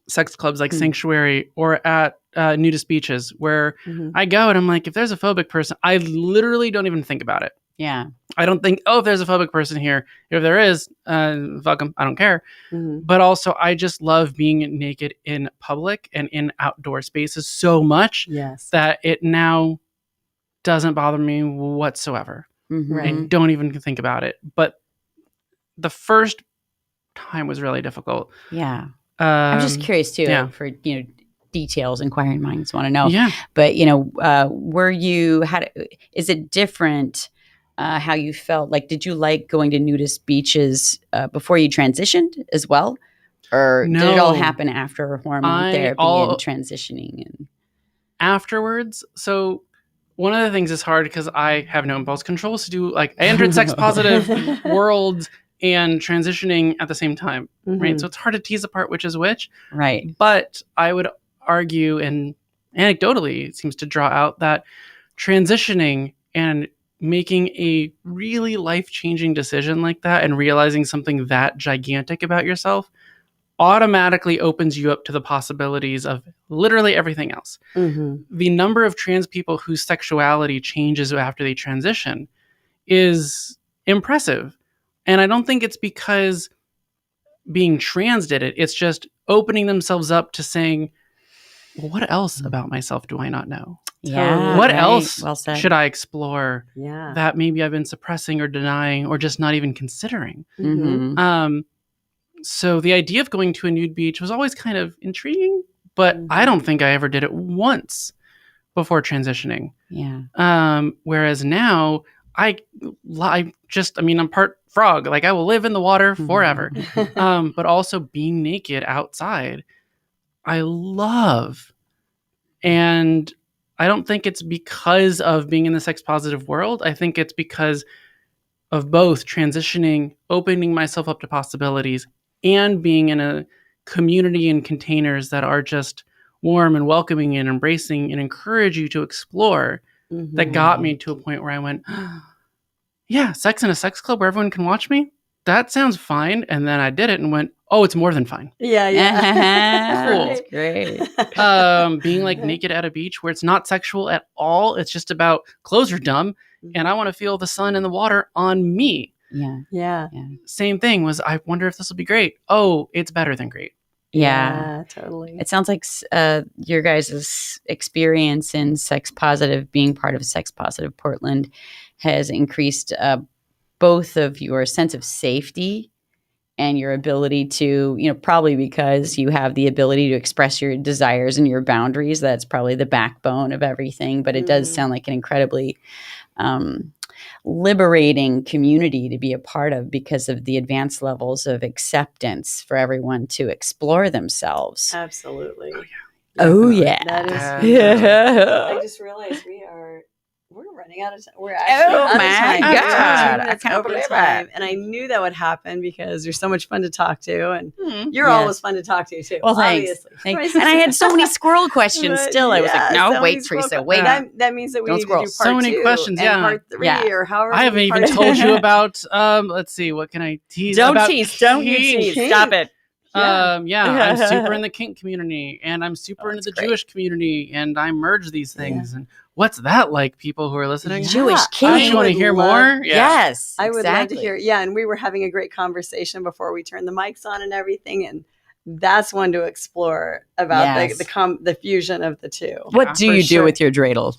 [SPEAKER 3] sex clubs like Sanctuary or at nudist beaches where I go and I'm like, if there's a phobic person, I literally don't even think about it.
[SPEAKER 4] Yeah.
[SPEAKER 3] I don't think, if there's a phobic person here. If there is, fuck them. I don't care.
[SPEAKER 2] Mhm.
[SPEAKER 3] But also, I just love being naked in public and in outdoor spaces so much
[SPEAKER 2] Yes.
[SPEAKER 3] that it now doesn't bother me whatsoever.
[SPEAKER 4] Mhm.
[SPEAKER 3] I don't even think about it. But the first time was really difficult.
[SPEAKER 4] Yeah. I'm just curious too
[SPEAKER 3] yeah.
[SPEAKER 4] for details inquiring minds want to know.
[SPEAKER 3] Yeah.
[SPEAKER 4] But, is it different how you felt? Like, did you like going to nudist beaches before you transitioned as well? Or did it all
[SPEAKER 3] No.
[SPEAKER 4] happen after hormone therapy and transitioning? And
[SPEAKER 3] afterwards. So one of the things is hard because I have no impulse control to do I entered sex positive world and transitioning at the same time, right? So it's hard to tease apart which is which.
[SPEAKER 4] Right.
[SPEAKER 3] But I would argue, and anecdotally, it seems to draw out that transitioning and making a really life-changing decision like that and realizing something that gigantic about yourself automatically opens you up to the possibilities of literally everything else. The number of trans people whose sexuality changes after they transition is impressive. And I don't think it's because being trans did it. It's just opening themselves up to saying, well, what else about myself do I not know?
[SPEAKER 4] Yeah.
[SPEAKER 3] What
[SPEAKER 4] right.
[SPEAKER 3] else
[SPEAKER 4] Well said.
[SPEAKER 3] should I explore
[SPEAKER 2] Yeah.
[SPEAKER 3] that maybe I've been suppressing or denying or just not even considering?
[SPEAKER 4] Mhm.
[SPEAKER 3] So the idea of going to a nude beach was always kind of intriguing, but I don't think I ever did it once before transitioning.
[SPEAKER 4] Yeah.
[SPEAKER 3] Whereas now I'm part frog. Like I will live in the water forever. But also being naked outside, I love. And I don't think it's because of being in the sex positive world. I think it's because of both transitioning, opening myself up to possibilities, and being in a community and containers that are just warm and welcoming and embracing and encourage you to explore. That got me to a point where I went, yeah, sex in a sex club where everyone can watch me? That sounds fine. And then I did it and went, oh, it's more than fine.
[SPEAKER 2] Yeah.
[SPEAKER 3] Cool.
[SPEAKER 4] That's great.
[SPEAKER 3] Being like naked at a beach where it's not sexual at all. It's just about clothes are dumb and I want to feel the sun and the water on me.
[SPEAKER 4] Yeah.
[SPEAKER 3] Same thing was, I wonder if this will be great. Oh, it's better than great.
[SPEAKER 4] Yeah.
[SPEAKER 2] Totally.
[SPEAKER 4] It sounds like your guys' experience in sex positive, being part of Sex Positive Portland, has increased both of your sense of safety and your ability to, probably because you have the ability to express your desires and your boundaries. That's probably the backbone of everything. But it does sound like an incredibly liberating community to be a part of because of the advanced levels of acceptance for everyone to explore themselves.
[SPEAKER 2] Absolutely.
[SPEAKER 4] Oh, yeah.
[SPEAKER 2] That is. I just realized we're running out of time. We're actually out of time.
[SPEAKER 4] my God.
[SPEAKER 2] That's
[SPEAKER 4] I can't
[SPEAKER 2] over
[SPEAKER 4] believe
[SPEAKER 2] time.
[SPEAKER 4] it.
[SPEAKER 2] And I knew that would happen because you're so much fun to talk to, and you're
[SPEAKER 4] Yes.
[SPEAKER 2] always fun to talk to too.
[SPEAKER 4] Well, thanks.
[SPEAKER 2] Obviously.
[SPEAKER 4] Thanks. And I had so many squirrel questions
[SPEAKER 2] But
[SPEAKER 4] still. I was like,
[SPEAKER 2] yeah,
[SPEAKER 4] no,
[SPEAKER 2] so
[SPEAKER 4] wait,
[SPEAKER 2] many
[SPEAKER 4] Teresa,
[SPEAKER 2] squirrel-
[SPEAKER 4] wait.
[SPEAKER 2] That means that we
[SPEAKER 4] Don't
[SPEAKER 2] need
[SPEAKER 4] scroll.
[SPEAKER 2] to do part
[SPEAKER 3] So many
[SPEAKER 2] 2
[SPEAKER 3] questions,
[SPEAKER 2] and
[SPEAKER 3] yeah.
[SPEAKER 2] part 3
[SPEAKER 4] Yeah.
[SPEAKER 2] or however.
[SPEAKER 3] I haven't
[SPEAKER 2] many
[SPEAKER 3] even
[SPEAKER 2] parts-
[SPEAKER 3] told you about, let's see, what can I tease
[SPEAKER 4] Don't
[SPEAKER 3] about
[SPEAKER 4] tease. Don't you
[SPEAKER 3] kink?
[SPEAKER 4] tease. Stop it.
[SPEAKER 3] I'm super in the kink community and I'm super into the
[SPEAKER 4] that's great.
[SPEAKER 3] Jewish community and I merge these things. And what's that like, people who are listening?
[SPEAKER 4] Jewish
[SPEAKER 2] Yeah,
[SPEAKER 3] Don't
[SPEAKER 4] king.
[SPEAKER 3] you want to hear more?
[SPEAKER 4] Yes.
[SPEAKER 2] I would love to
[SPEAKER 4] exactly.
[SPEAKER 2] hear. Yeah, and we were having a great conversation before we turned the mics on and everything, and that's one to explore about
[SPEAKER 4] Yes.
[SPEAKER 2] the fusion of the two.
[SPEAKER 4] What do
[SPEAKER 2] for
[SPEAKER 4] you
[SPEAKER 2] sure.
[SPEAKER 4] do with your dreidel?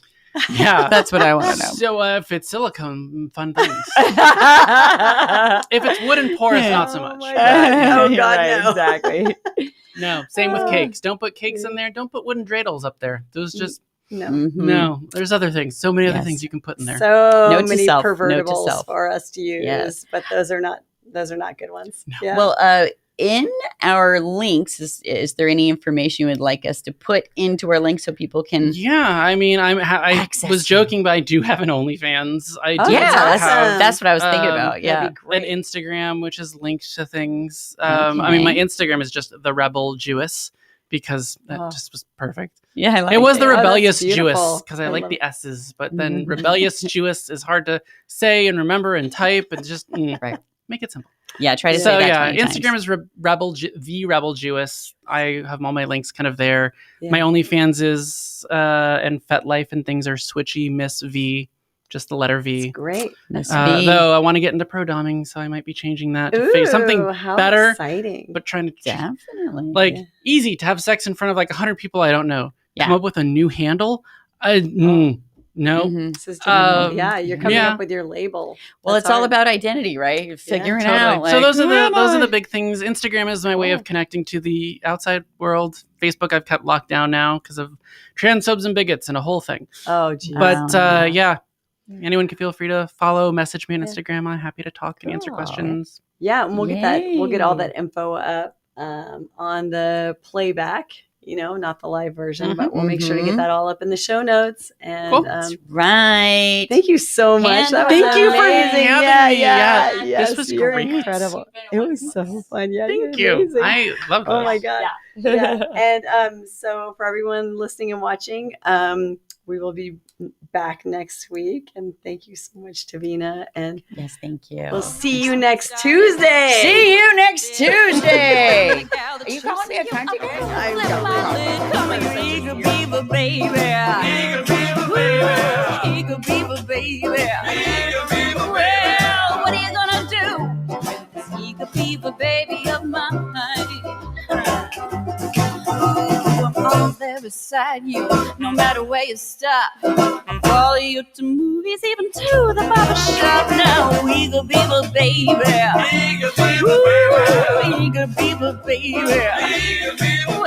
[SPEAKER 3] Yeah.
[SPEAKER 4] That's what I want to know.
[SPEAKER 3] So if it's silicone, fun things. If it's wood and porous, not so
[SPEAKER 2] Oh
[SPEAKER 3] much.
[SPEAKER 2] my God. Oh, God,
[SPEAKER 4] Right,
[SPEAKER 2] no.
[SPEAKER 4] Exactly.
[SPEAKER 3] No, same with cakes. Don't put cakes in there. Don't put wooden dreidels up there. Those just,
[SPEAKER 2] No.
[SPEAKER 4] Mhm.
[SPEAKER 3] no. There's other things. So many other
[SPEAKER 4] Yes.
[SPEAKER 3] things you can put in there.
[SPEAKER 2] So
[SPEAKER 4] Note to
[SPEAKER 2] many
[SPEAKER 4] self, note to
[SPEAKER 2] pervertibles
[SPEAKER 4] self.
[SPEAKER 2] for us to use,
[SPEAKER 4] Yes.
[SPEAKER 2] but those are not good ones. Yeah.
[SPEAKER 4] Well, in our links, is there any information you would like us to put into our links so people can?
[SPEAKER 3] Yeah, I mean, I
[SPEAKER 4] Access
[SPEAKER 3] was joking, but I do have an OnlyFans. I do
[SPEAKER 4] Yeah,
[SPEAKER 2] that's
[SPEAKER 3] have
[SPEAKER 2] awesome.
[SPEAKER 4] that's what I was thinking
[SPEAKER 3] Um,
[SPEAKER 4] about. Yeah.
[SPEAKER 2] That'd be
[SPEAKER 3] an
[SPEAKER 2] great.
[SPEAKER 3] Instagram, which is linked to things. I mean, my Instagram is just the Rebel Jewess because that
[SPEAKER 2] Oh.
[SPEAKER 3] just was perfect.
[SPEAKER 4] Yeah, I like
[SPEAKER 3] It was the
[SPEAKER 2] Oh, that's
[SPEAKER 3] rebellious Jewess
[SPEAKER 2] beautiful.
[SPEAKER 3] because I
[SPEAKER 2] I
[SPEAKER 3] like
[SPEAKER 2] love
[SPEAKER 3] the
[SPEAKER 2] it.
[SPEAKER 3] S's, but then
[SPEAKER 4] Mhm.
[SPEAKER 3] rebellious Jewess is hard to say and remember and type and just
[SPEAKER 4] Right.
[SPEAKER 3] make it simple.
[SPEAKER 4] Yeah, try to
[SPEAKER 3] So
[SPEAKER 4] say that
[SPEAKER 3] yeah,
[SPEAKER 4] 20
[SPEAKER 3] Instagram
[SPEAKER 4] times.
[SPEAKER 3] is the Rebel Jewess. I have all my links kind of there.
[SPEAKER 2] Yeah.
[SPEAKER 3] My OnlyFans is and FetLife and things are Switchy Miss V, just the letter V.
[SPEAKER 2] It's great.
[SPEAKER 4] Miss V.
[SPEAKER 3] Though I want to get into pro doming, so I might be changing that to face something
[SPEAKER 2] Ooh, how
[SPEAKER 3] better,
[SPEAKER 2] exciting.
[SPEAKER 3] but trying to
[SPEAKER 4] Definitely.
[SPEAKER 3] like
[SPEAKER 2] Yeah.
[SPEAKER 3] easy to have sex in front of like 100 people I don't know.
[SPEAKER 4] Yeah.
[SPEAKER 3] Come up with a new handle. No.
[SPEAKER 4] Mhm.
[SPEAKER 2] This is Davina.
[SPEAKER 3] Um,
[SPEAKER 2] Yeah, you're coming
[SPEAKER 3] yeah.
[SPEAKER 2] up with your label.
[SPEAKER 4] Well,
[SPEAKER 2] That's
[SPEAKER 4] it's all
[SPEAKER 2] hard.
[SPEAKER 4] about identity, right? Figuring
[SPEAKER 2] totally.
[SPEAKER 4] out.
[SPEAKER 3] So
[SPEAKER 4] like,
[SPEAKER 3] those
[SPEAKER 4] who am
[SPEAKER 3] are
[SPEAKER 4] I?
[SPEAKER 3] the big things. Instagram is my way of
[SPEAKER 2] Cool.
[SPEAKER 3] connecting to the outside world. Facebook I've kept locked down now because of transphobes and bigots and a whole thing.
[SPEAKER 2] Oh, geez.
[SPEAKER 3] But
[SPEAKER 4] Wow.
[SPEAKER 3] yeah, anyone can feel free to follow, message me on
[SPEAKER 2] Yeah.
[SPEAKER 3] Instagram. I'm happy to talk and answer
[SPEAKER 4] Cool.
[SPEAKER 3] questions.
[SPEAKER 2] Yeah, and we'll get all
[SPEAKER 4] Yay.
[SPEAKER 2] that info up on the playback, not the live version, but we'll make sure to get
[SPEAKER 4] Mhm.
[SPEAKER 2] that all up in the show notes. And
[SPEAKER 3] Cool.
[SPEAKER 4] That's right.
[SPEAKER 2] thank you so much. That was
[SPEAKER 3] Thank you for
[SPEAKER 2] amazing.
[SPEAKER 3] having
[SPEAKER 2] Yeah,
[SPEAKER 3] me.
[SPEAKER 2] yeah,
[SPEAKER 3] Yeah,
[SPEAKER 2] yes,
[SPEAKER 3] this was
[SPEAKER 2] you're
[SPEAKER 3] great.
[SPEAKER 2] incredible. It was so fun. Yeah,
[SPEAKER 3] Thank
[SPEAKER 2] you're
[SPEAKER 3] you.
[SPEAKER 2] amazing.
[SPEAKER 3] I love this.
[SPEAKER 2] Oh my god. Yeah. And so for everyone listening and watching, we will be back next week. And thank you so much, Davina. And
[SPEAKER 4] Yes, thank you.
[SPEAKER 2] we'll see you next Tuesday.
[SPEAKER 4] See you next Tuesday. Are you calling me a country girl?
[SPEAKER 1] Flip my lid, come here, eager beaver, baby. Eager beaver, baby. Eager beaver, baby. Eager beaver, well, what are you gonna do with this eager beaver, baby of mine? Ooh, I'm all there beside you, no matter where you stop. I'll follow you to movies, even to the barber shop. Now, eager beaver, baby. Eager beaver, baby. Eager beaver, baby. Eager beaver,